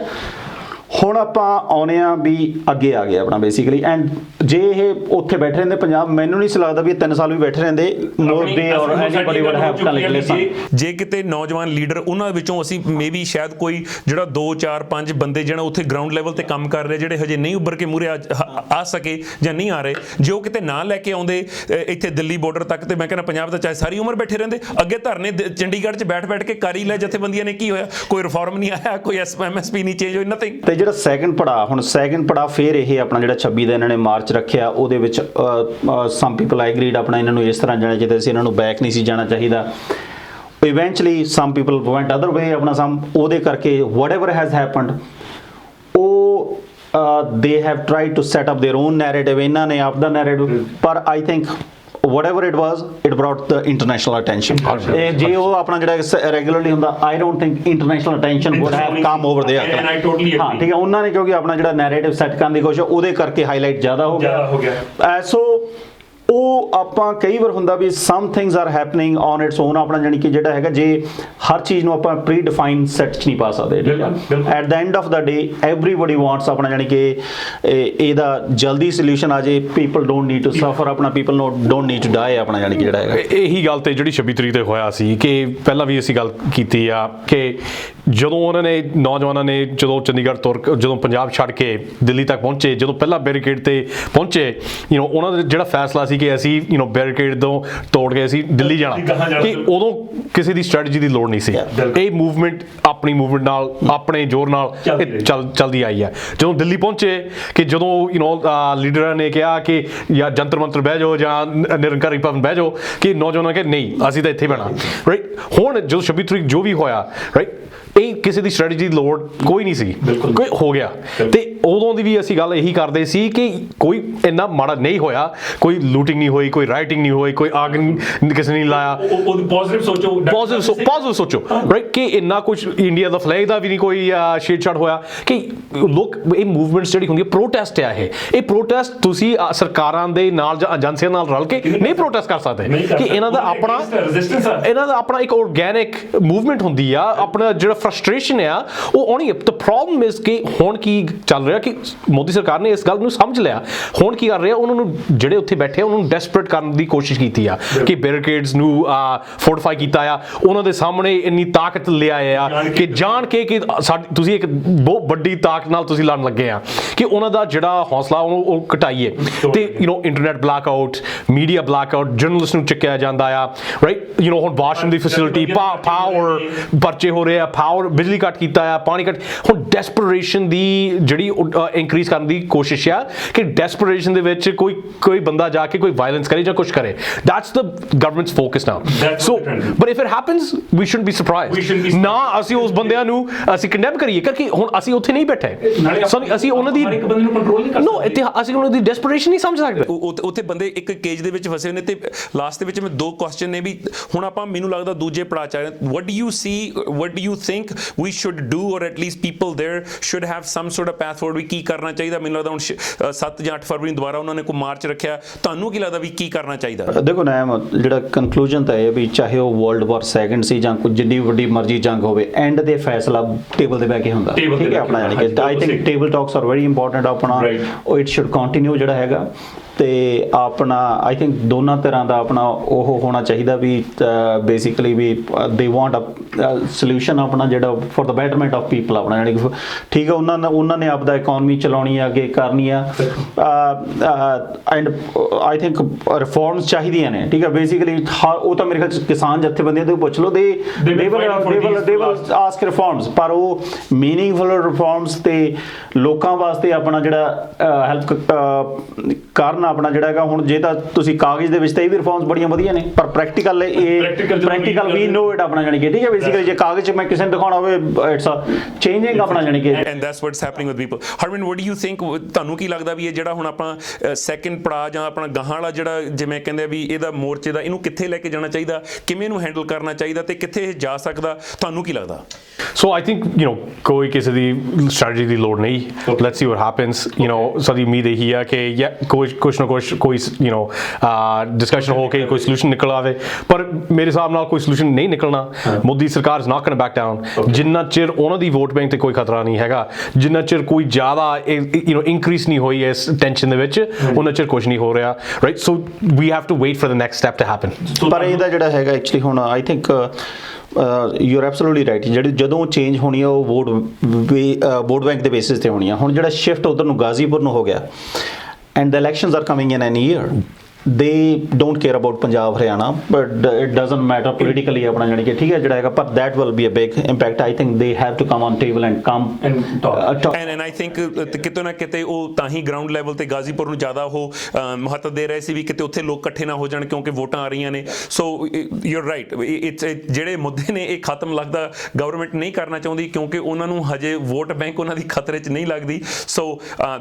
ਹੁਣ ਆਪਾਂ ਆਉਣੇ ਆ ਵੀ ਅੱਗੇ ਆ ਗਿਆ ਆਪਣਾ ਬੇਸਿਕਲੀ, ਐਂਡ ਜੇ ਇਹ ਉੱਥੇ ਬੈਠੇ ਰਹਿੰਦੇ ਪੰਜਾਬ, ਮੈਨੂੰ ਨਹੀਂ ਸੀ ਲੱਗਦਾ ਵੀ ਇਹ 3 ਸਾਲ ਵੀ ਬੈਠੇ ਰਹਿੰਦੇ, Modi or anybody would have to like listen. ਜੇ ਕਿਤੇ ਨੌਜਵਾਨ ਲੀਡਰ ਉਹਨਾਂ ਵਿੱਚੋਂ ਅਸੀਂ ਮੇਬੀ ਸ਼ਾਇਦ ਕੋਈ ਜਿਹੜਾ 2 4 5 ਬੰਦੇ ਜਿਹੜਾ ਉੱਥੇ ਗਰਾਊਂਡ ਲੈਵਲ ਤੇ ਕੰਮ ਕਰ ਰਹੇ ਜਿਹੜੇ ਹਜੇ ਨਹੀਂ ਉੱਭਰ ਕੇ ਮੂਹਰੇ ਆ ਸਕੇ ਜਾਂ ਨਹੀਂ ਆ ਰਹੇ, ਜੇ ਉਹ ਕਿਤੇ ਨਾ ਲੈ ਕੇ ਆਉਂਦੇ ਇੱਥੇ ਦਿੱਲੀ ਬਾਰਡਰ ਤੱਕ, ਤੇ ਮੈਂ ਕਹਿੰਦਾ ਪੰਜਾਬ ਦਾ ਚਾਹੇ ਸਾਰੀ ਉਮਰ ਬੈਠੇ ਰਹਿੰਦੇ। ਅੱਗੇ ਧਰਨੇ ਚੰਡੀਗੜ੍ਹ 'ਚ ਬੈਠ ਕੇ ਕਰ ਹੀ ਲੈ ਜਥੇਬੰਦੀਆਂ ਨੇ, ਕੀ ਹੋਇਆ? ਕੋਈ ਰਿਫਾਰਮ ਨਹੀਂ ਆਇਆ, ਕੋਈ MSP ਨਹੀਂ ਚੇਂਜ ਹੋਈ, ਨਥਿੰਗ। ਤੇ ਜਿਹੜਾ ਸੈਕੰਡ ਪੜਾਅ ਫਿਰ ਇਹ ਆਪਣਾ ਜਿਹੜਾ 26 ਦਾ ਇਹਨਾਂ ਨੇ ਮਾਰਚ ਰੱਖਿਆ, ਉਹਦੇ ਵਿੱਚ ਸਮ ਪੀਪਲ ਆਈ ਐਗਰੀਡ ਆਪਣਾ ਇਹਨਾਂ ਨੂੰ ਇਸ ਤਰ੍ਹਾਂ ਜਾਣਾ ਚਾਹੀਦਾ ਸੀ, ਇਹਨਾਂ ਨੂੰ ਬੈਕ ਨਹੀਂ ਸੀ ਜਾਣਾ ਚਾਹੀਦਾ। Eventually some people ਵੈਂਟ other way ਆਪਣਾ ਉਹਦੇ ਕਰਕੇ ਵਟਐਵਰ ਹੈਜ਼ ਹੈਪਨਡ, ਉਹ they have tried to set up their own narrative, ਇਹਨਾਂ ਨੇ ਆਪਦਾ narrative, ਪਰ I think whatever it was, it brought the international attention. ਜੇ ਉਹ ਆਪਣਾ ਜਿਹੜਾ ਰੈਗੂਲਰਲੀ ਹੁੰਦਾ, I don't think international attention would have come over there. And I totally agree. ਹਾਂ, ਠੀਕ ਹੈ, ਉਹਨਾਂ ਨੇ ਕਿਉਂਕਿ ਆਪਣਾ ਜਿਹੜਾ ਨੈਰੇਟਿਵ ਸੈੱਟ ਕਰਨ ਦੀ ਕੋਸ਼ਿਸ਼, ਉਹਦੇ ਕਰਕੇ ਹਾਈਲਾਈਟ ਜ਼ਿਆਦਾ ਹੋ ਗਿਆ। ਸੋ ਉਹ ਆਪਾਂ ਕਈ ਵਾਰ ਹੁੰਦਾ ਵੀ some things are happening on its own, ਆਪਣਾ ਜਾਣੀ ਕਿ ਜਿਹੜਾ ਹੈਗਾ, ਜੇ ਹਰ ਚੀਜ਼ ਨੂੰ ਆਪਾਂ ਪ੍ਰੀ ਡਿਫਾਈਨਡ ਸੈੱਟ 'ਚ ਨਹੀਂ ਪਾ ਸਕਦੇ, ਠੀਕ ਹੈ। At the end of the day everybody wants ਆਪਣਾ ਜਾਣੀ ਕਿ ਇਹਦਾ ਜਲਦੀ ਸੋਲੂਸ਼ਨ ਆ ਜੇ, people don't need to suffer, ਆਪਣਾ people don't need to die, ਆਪਣਾ ਜਾਣੀ ਕਿ ਜਿਹੜਾ ਹੈਗਾ। ਇਹੀ ਗੱਲ ਤੇ ਜਿਹੜੀ 26 ਤਰੀਕ ਤੇ ਹੋਇਆ ਸੀ ਕਿ ਪਹਿਲਾਂ ਵੀ ਅਸੀਂ ਗੱਲ ਕੀਤੀ ਆ ਕਿ ਜਦੋਂ ਉਹਨਾਂ ਨੇ ਨੌਜਵਾਨਾਂ ਨੇ ਜਦੋਂ ਚੰਡੀਗੜ੍ਹ ਜਦੋਂ ਪੰਜਾਬ ਛੱਡ ਕੇ ਦਿੱਲੀ ਤੱਕ ਪਹੁੰਚੇ, ਜਦੋਂ ਪਹਿਲਾਂ ਬੈਰੀਕੇਡ ਤੇ ਪਹੁੰਚੇ, ਉਹਨਾਂ ਦਾ ਜਿਹੜਾ ਫੈਸਲਾ ਸੀ ਕਿ ਅਸੀਂ ਬੈਰੀਕੇਡ ਤੋਂ ਤੋੜ ਕੇ ਅਸੀਂ ਦਿੱਲੀ ਜਾਣਾ, ਕਿ ਉਦੋਂ ਕਿਸੇ ਦੀ ਸਟ੍ਰੈਟਜੀ ਦੀ ਲੋੜ ਨਹੀਂ ਸੀ। ਇਹ ਮੂਵਮੈਂਟ ਆਪਣੀ ਮੂਵਮੈਂਟ ਨਾਲ, ਆਪਣੇ ਜ਼ੋਰ ਨਾਲ ਚੱਲਦੀ ਆਈ ਹੈ। ਜਦੋਂ ਦਿੱਲੀ ਪਹੁੰਚੇ, ਕਿ ਜਦੋਂ ਲੀਡਰਾਂ ਨੇ ਕਿਹਾ ਕਿ ਜਾਂ ਜੰਤਰ ਮੰਤਰ ਬਹਿ ਜਾਓ ਜਾਂ ਨਿਰੰਕਾਰੀ ਭਵਨ ਬਹਿ ਜਾਓ, ਕਿ ਨੌਜਵਾਨਾਂ ਕਿ ਨਹੀਂ ਅਸੀਂ ਤਾਂ ਇੱਥੇ ਬਹਿਣਾ, ਰਾਈਟ। ਹੁਣ ਜਦੋਂ 26 ਤਰੀਕ ਜੋ ਵੀ ਹੋਇਆ, ਰਾਈਟ, ਇਹ ਕਿਸੇ ਦੀ ਸਟ੍ਰੈਟਜੀ ਦੀ ਲੋੜ ਕੋਈ ਨਹੀਂ ਸੀ, ਕੋਈ ਹੋ ਗਿਆ। ਤੇ ਉਦੋਂ ਦੀ ਵੀ ਅਸੀਂ ਗੱਲ ਇਹੀ ਕਰਦੇ ਸੀ ਕਿ ਕੋਈ ਇੰਨਾ ਮਾੜਾ ਨਹੀਂ ਹੋਇਆ, ਕੋਈ ਲੂਟਿੰਗ ਨਹੀਂ ਹੋਈ, ਕੋਈ ਰਾਈਟਿੰਗ ਨਹੀਂ ਹੋਈ, ਕੋਈ ਆਗ ਕਿਸੇ ਨੇ ਲਾਇਆ। ਪੋਜ਼ਿਟਿਵ ਸੋਚੋ, ਰਾਈਟ, ਕਿ ਇੰਨਾ ਕੁਝ ਇੰਡੀਆ ਦਾ ਫਲੈਗ ਦਾ ਵੀ ਨਹੀਂ ਕੋਈ ਛੇੜਛਾੜ ਹੋਇਆ। ਕਿ ਲੋਕ ਇਹ ਮੂਵਮੈਂਟਸ ਜਿਹੜੀ ਹੁੰਦੀ ਹੈ, ਪ੍ਰੋਟੈਸਟ ਆ, ਇਹ ਪ੍ਰੋਟੈਸਟ ਤੁਸੀਂ ਸਰਕਾਰਾਂ ਦੇ ਨਾਲ ਜਾਂ ਏਜੰਸੀਆਂ ਨਾਲ ਰਲ ਕੇ ਨਹੀਂ ਪ੍ਰੋਟੈਸਟ ਕਰ ਸਕਦੇ, ਕਿ ਇਹਨਾਂ ਦਾ ਆਪਣਾ ਇੱਕ ਆਰਗੈਨਿਕ ਮੂਵਮੈਂਟ ਹੁੰਦੀ ਆ, ਆਪਣਾ ਜਿਹੜਾ ਫਰਸਟ੍ਰੇਸ਼ਨ ਆ ਉਹ ਆਉਣੀ ਹੈ। ਤਾਂ ਪ੍ਰੋਬਲਮ ਇਜ਼ ਕਿ ਹੁਣ ਕੀ ਚੱਲ ਰਿਹਾ, ਕਿ ਮੋਦੀ ਸਰਕਾਰ ਨੇ ਇਸ ਗੱਲ ਨੂੰ ਸਮਝ ਲਿਆ। ਹੁਣ ਕੀ ਕਰ ਰਿਹਾ, ਉਹਨਾਂ ਨੂੰ ਜਿਹੜੇ ਉੱਥੇ ਬੈਠੇ ਉਹਨਾਂ ਨੂੰ ਡੈਸਪਰੇਟ ਕਰਨ ਦੀ ਕੋਸ਼ਿਸ਼ ਕੀਤੀ ਆ, ਕਿ ਬੈਰੀਕੇਡਸ ਨੂੰ ਫੋਰਟੀਫਾਈ ਕੀਤਾ ਆ, ਉਹਨਾਂ ਦੇ ਸਾਹਮਣੇ ਇੰਨੀ ਤਾਕਤ ਲਿਆਏ ਆ ਕਿ ਜਾਣ ਕੇ ਕਿ ਤੁਸੀਂ ਇੱਕ ਬਹੁਤ ਵੱਡੀ ਤਾਕਤ ਨਾਲ ਤੁਸੀਂ ਲੜਨ ਲੱਗੇ ਆ, ਕਿ ਉਹਨਾਂ ਦਾ ਜਿਹੜਾ ਹੌਸਲਾ ਉਹ ਘਟਾਈਏ। ਤੇ internet black out, media black out, journalist ਨੂੰ ਚੱਕਿਆ ਜਾਂਦਾ ਆ, ਰਾਈਟ। ਹੁਣ ਵਾਸ਼ਰੂਮ ਦੀ ਫੈਸਿਲਿਟੀ, ਪਾਵਰ ਪਰਚੇ ਹੋ ਰਹੇ ਆ, ਪਾਵਰ ਬਿਜਲੀ ਕੱਟ ਕੀਤਾ ਆ, ਪਾਣੀ ਕੱਟ। ਹੁਣ ਡੈਸਪਰੇਸ਼ਨ ਦੀ ਜਿਹੜੀ ਇਨਕਰੀਜ਼ ਕਰਨ ਦੀ ਕੋਸ਼ਿਸ਼ ਆ, ਕਿ ਡੈਸਪਰੇਸ਼ਨ ਦੇ ਵਿੱਚ ਕੋਈ ਬੰਦਾ ਜਾ ਕੇ ਕੋਈ ਵਾਇਲੈਂਸ ਕਰੇ ਜਾਂ ਕੁਝ ਕਰੇ। That's the government's focus now. So but if it happens we shouldn't be surprised ਨਾ, ਅਸੀਂ ਉਸ ਬੰਦਿਆਂ ਨੂੰ ਅਸੀਂ ਕੰਡੈਮ ਕਰੀਏ, ਕਿਉਂਕਿ ਹੁਣ ਅਸੀਂ ਉੱਥੇ ਨਹੀਂ ਬੈਠੇ, ਅਸੀਂ ਉਹਨਾਂ ਦੀ ਅਸੀਂ ਉਹਨਾਂ ਦੀ ਡੈਸਪਰੇਸ਼ਨ ਨਹੀਂ ਸਮਝ ਸਕਦੇ। ਉੱਥੇ ਬੰਦੇ ਇੱਕ ਕੇਜ ਦੇ ਵਿੱਚ ਫਸੇ ਨੇ। ਤੇ ਲਾਸਟ ਦੇ ਵਿੱਚ ਮੈਂ 2 ਕੁਐਸਚਨ ਨੇ ਵੀ, ਹੁਣ ਆਪਾਂ ਮੈਨੂੰ ਲੱਗਦਾ ਦੂਜੇ ਪੜਾਅ ਚ ਆ ਰਹੇ। what do you think we should do, or at least people there should have some sort of path forward, ਵੀ ਕੀ ਕਰਨਾ ਚਾਹੀਦਾ? ਮੈਨੂੰ ਲੱਗਦਾ ਹੁਣ 7 ਜਾਂ 8 ਫਰਵਰੀ ਨੂੰ ਦੁਬਾਰਾ ਉਹਨਾਂ ਨੇ ਕੋਈ ਮਾਰਚ ਰੱਖਿਆ, ਤੁਹਾਨੂੰ ਕੀ ਲੱਗਦਾ ਵੀ ਕੀ ਕਰਨਾ ਚਾਹੀਦਾ? ਦੇਖੋ ਨਾ, ਜਿਹੜਾ ਕਨਕਲੂਜਨ ਤਾਂ ਇਹ ਵੀ ਚਾਹੇ ਉਹ ਵਰਲਡ ਵਾਰ ਸੈਕੰਡ ਸੀ ਜਾਂ ਕੁਝ ਜਿੰਨੀ ਵੱਡੀ ਮਰਜ਼ੀ ਜੰਗ ਹੋਵੇ, ਐਂਡ ਦੇ ਫੈਸਲਾ ਟੇਬਲ ਤੇ ਬਹਿ ਕੇ ਹੁੰਦਾ, ਠੀਕ ਹੈ ਆਪਣਾ। ਯਾਨੀ ਕਿ I think table talks are very important ਆਪਣਾ, ਉਹ ਇਟ ਸ਼ੁੱਡ ਕੰਟੀਨਿਊ ਜਿਹੜਾ ਹੈਗਾ। ਤੇ ਆਪਣਾ ਆਈ ਥਿੰਕ ਦੋਨਾਂ ਤਰ੍ਹਾਂ ਦਾ ਆਪਣਾ ਉਹ ਹੋਣਾ ਚਾਹੀਦਾ ਵੀ basically we they want a solution ਆਪਣਾ ਜਿਹੜਾ for the betterment of people ਆਪਣਾ, ਯਾਨੀ ਕਿ ਠੀਕ ਹੈ ਉਹਨਾਂ ਨੇ ਆਪਦਾ ਇਕਨੋਮੀ ਚਲਾਉਣੀ ਆ, ਅੱਗੇ ਕਰਨੀ ਆ, ਐਂਡ ਆਈ ਥਿੰਕ ਰਿਫਾਰਮਸ ਚਾਹੀਦੀਆਂ ਨੇ, ਠੀਕ ਹੈ। ਬੇਸਿਕਲੀ ਉਹ ਤਾਂ ਮੇਰੇ ਖਿਆਲ ਕਿਸਾਨ ਜਥੇਬੰਦੀਆਂ ਤੋਂ ਪੁੱਛ ਲਓ, ਦੇ ਵਿਲ ਆਸਕ ਰਿਫਾਰਮਸ, ਪਰ ਉਹ ਮੀਨਿੰਗਫੁਲ ਰਿਫਾਰਮਸ ਤੇ ਲੋਕਾਂ ਵਾਸਤੇ ਆਪਣਾ ਜਿਹੜਾ ਹੈਲਪ ਕਰਨ ਕਾਰਨ ਆਪਣਾ ਜਿਹੜਾ ਹੈਗਾ ਹੁਣ ਜੇ ਤਾਂ ਤੁਸੀਂ ਕਾਗਜ਼ ਦੇ ਵਿੱਚ ਤਾਂ ਇਹ ਵੀ ਰਿਫਾਰਮਸ ਬੜੀਆਂ ਵਧੀਆ ਨੇ ਪਰ practical practical we know it ਆਪਣਾ ਜਾਣੀ ਕਿ ਠੀਕ ਹੈ ਬੇਸਿਕਲੀ ਜੇ ਕਾਗਜ਼ 'ਚ ਮੈਂ ਕਿਸੇ ਨੂੰ ਦਿਖਾਉਣਾ ਹੋਵੇ ਇਟਸ ਚੇਂਜਿੰਗ ਆਪਣਾ ਜਾਣੀ ਕਿ and that's what's happening with people Harman what do you think ਤੁਹਾਨੂੰ ਕੀ ਲੱਗਦਾ ਵੀ ਇਹ ਜਿਹੜਾ ਹੁਣ ਆਪਾਂ ਸੈਕੰਡ ਪੜਾ ਜਾਂ ਆਪਣਾ ਗਾਹਾਂ ਵਾਲਾ ਜਿਹੜਾ ਜਿਵੇਂ ਕਹਿੰਦੇ ਵੀ ਇਹਦਾ ਮੋਰਚੇ ਦਾ ਇਹਨੂੰ ਕਿੱਥੇ ਲੈ ਕੇ ਜਾਣਾ ਚਾਹੀਦਾ ਕਿਵੇਂ ਇਹਨੂੰ ਹੈਂਡਲ ਕਰਨਾ ਚਾਹੀਦਾ ਤੇ ਕਿੱਥੇ ਇਹ ਜਾ ਸਕਦਾ ਤੁਹਾਨੂੰ ਕੀ ਲੱਗਦਾ So I think ਕੋਈ ਕਿਸੇ ਦੀ strategy ਦੀ ਲੋੜ ਨਹੀਂ let's see what happens ਸਾਡੀ ਉਮੀਦ ਇਹੀ ਆ ਕਿ ਕੁਛ ਨਾ ਕੁਛ ਕੋਈ discussion ਹੋ ਕੇ ਕੋਈ solution ਨਿਕਲ ਆਵੇ ਪਰ ਮੇਰੇ ਹਿਸਾਬ ਨਾਲ ਕੋਈ solution ਨਹੀਂ ਨਿਕਲਣਾ ਮੋਦੀ ਸਰਕਾਰ is not going to back down ਜਿੰਨਾ ਚਿਰ ਉਹਨਾਂ ਦੀ ਵੋਟ ਬੈਂਕ ਤੇ ਕੋਈ ਖਤਰਾ ਨਹੀਂ ਹੈਗਾ ਜਿੰਨਾ ਚਿਰ ਕੋਈ ਜ਼ਿਆਦਾ increase ਨਹੀਂ ਹੋਈ ਇਸ ਟੈਂਸ਼ਨ ਦੇ ਵਿੱਚ ਉਹਨਾਂ ਚਿਰ ਕੁਛ ਨਹੀਂ ਹੋ ਰਿਹਾ right so we have to wait for the next step to happen ਪਰ ਇਹਦਾ ਜਿਹੜਾ ਹੈਗਾ ਐਕਚੁਅਲੀ ਹੁਣ I think you are absolutely right ਜਿਹੜੀ ਜਦੋਂ ਚੇਂਜ ਹੋਣੀ ਆ ਉਹ ਵੋਟ ਬੈਂਕ ਦੇ ਬੇਸਿਸ ਤੇ ਹੋਣੀ ਆ ਹੁਣ ਜਿਹੜਾ ਸ਼ਿਫਟ ਉਧਰ ਨੂੰ ਗਾਜ਼ੀਪੁਰ ਨੂੰ ਹੋ ਗਿਆ and the elections are coming in N year they don't care about Punjab Haryana but it doesn't matter politically ਆਪਣਾ ਜਾਨੀ ਕਿ ਠੀਕ ਹੈ ਜਿਹੜਾ ਹੈਗਾ ਪਰ that will be a big impact I think they have to come on table and come and talk and I think ਕਿਤੇ ਨਾ ਕਿਤੇ ਉਹ ਤਾਂ ਹੀ ਗਰਾਊਂਡ ਲੈਵਲ ਤੇ ਗਾਜ਼ੀਪੁਰ ਨੂੰ ਜ਼ਿਆਦਾ ਉਹ ਮਹੱਤਵ ਦੇ ਰਹੇ ਸੀ ਵੀ ਕਿਤੇ ਉੱਥੇ ਲੋਕ ਇਕੱਠੇ ਨਾ ਹੋ ਜਾਣ ਕਿਉਂਕਿ ਵੋਟਾਂ ਆ ਰਹੀਆਂ ਨੇ ਸੋ ਯੂ ਆਰ ਰਾਈਟ ਜਿਹੜੇ ਮੁੱਦੇ ਨੇ ਇਹ ਖਤਮ ਲੱਗਦਾ ਗਵਰਨਮੈਂਟ ਨਹੀਂ ਕਰਨਾ ਚਾਹੁੰਦੀ ਕਿਉਂਕਿ ਉਹਨਾਂ ਨੂੰ ਹਜੇ ਵੋਟ ਬੈਂਕ ਉਹਨਾਂ ਦੀ ਖਤਰੇ 'ਚ ਨਹੀਂ ਲੱਗਦੀ ਸੋ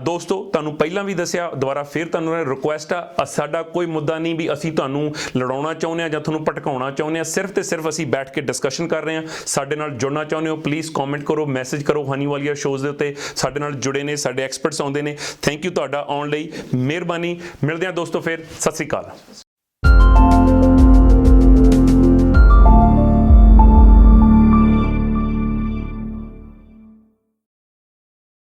ਦੋਸਤੋ ਤੁਹਾਨੂੰ ਪਹਿਲਾਂ ਵੀ ਦੱਸਿਆ ਦੁਬਾਰਾ ਫਿਰ ਤੁਹਾਨੂੰ ਰਿਕੁਐਸਟ ਆ ਸਾਡਾ ਕੋਈ ਮੁੱਦਾ ਨਹੀਂ ਵੀ ਅਸੀਂ ਤੁਹਾਨੂੰ ਲੜਾਉਣਾ ਚਾਹੁੰਦੇ ਆ ਜਾਂ ਤੁਹਾਨੂੰ ਭਟਕਾਉਣਾ ਚਾਹੁੰਦੇ ਆ ਸਿਰਫ ਤੇ ਸਿਰਫ ਅਸੀਂ ਬੈਠ ਕੇ ਡਿਸਕਸ਼ਨ ਕਰ ਰਹੇ ਆ ਸਾਡੇ ਨਾਲ ਜੁੜਨਾ ਚਾਹੁੰਦੇ ਹੋ ਪਲੀਜ਼ ਕਮੈਂਟ ਕਰੋ ਮੈਸੇਜ ਕਰੋ ਹਨੀਵਾਲੀਆ ਸ਼ੋਜ਼ ਦੇ ਉੱਤੇ ਸਾਡੇ ਨਾਲ ਜੁੜੇ ਨੇ ਸਾਡੇ ਐਕਸਪਰਟਸ ਆਉਂਦੇ ਨੇ ਥੈਂਕ ਯੂ ਤੁਹਾਡਾ ਆਉਣ ਲਈ ਮਿਹਰਬਾਨੀ ਮਿਲਦੇ ਆ ਦੋਸਤੋ ਫਿਰ ਸਤਿ ਸ੍ਰੀ ਅਕਾਲ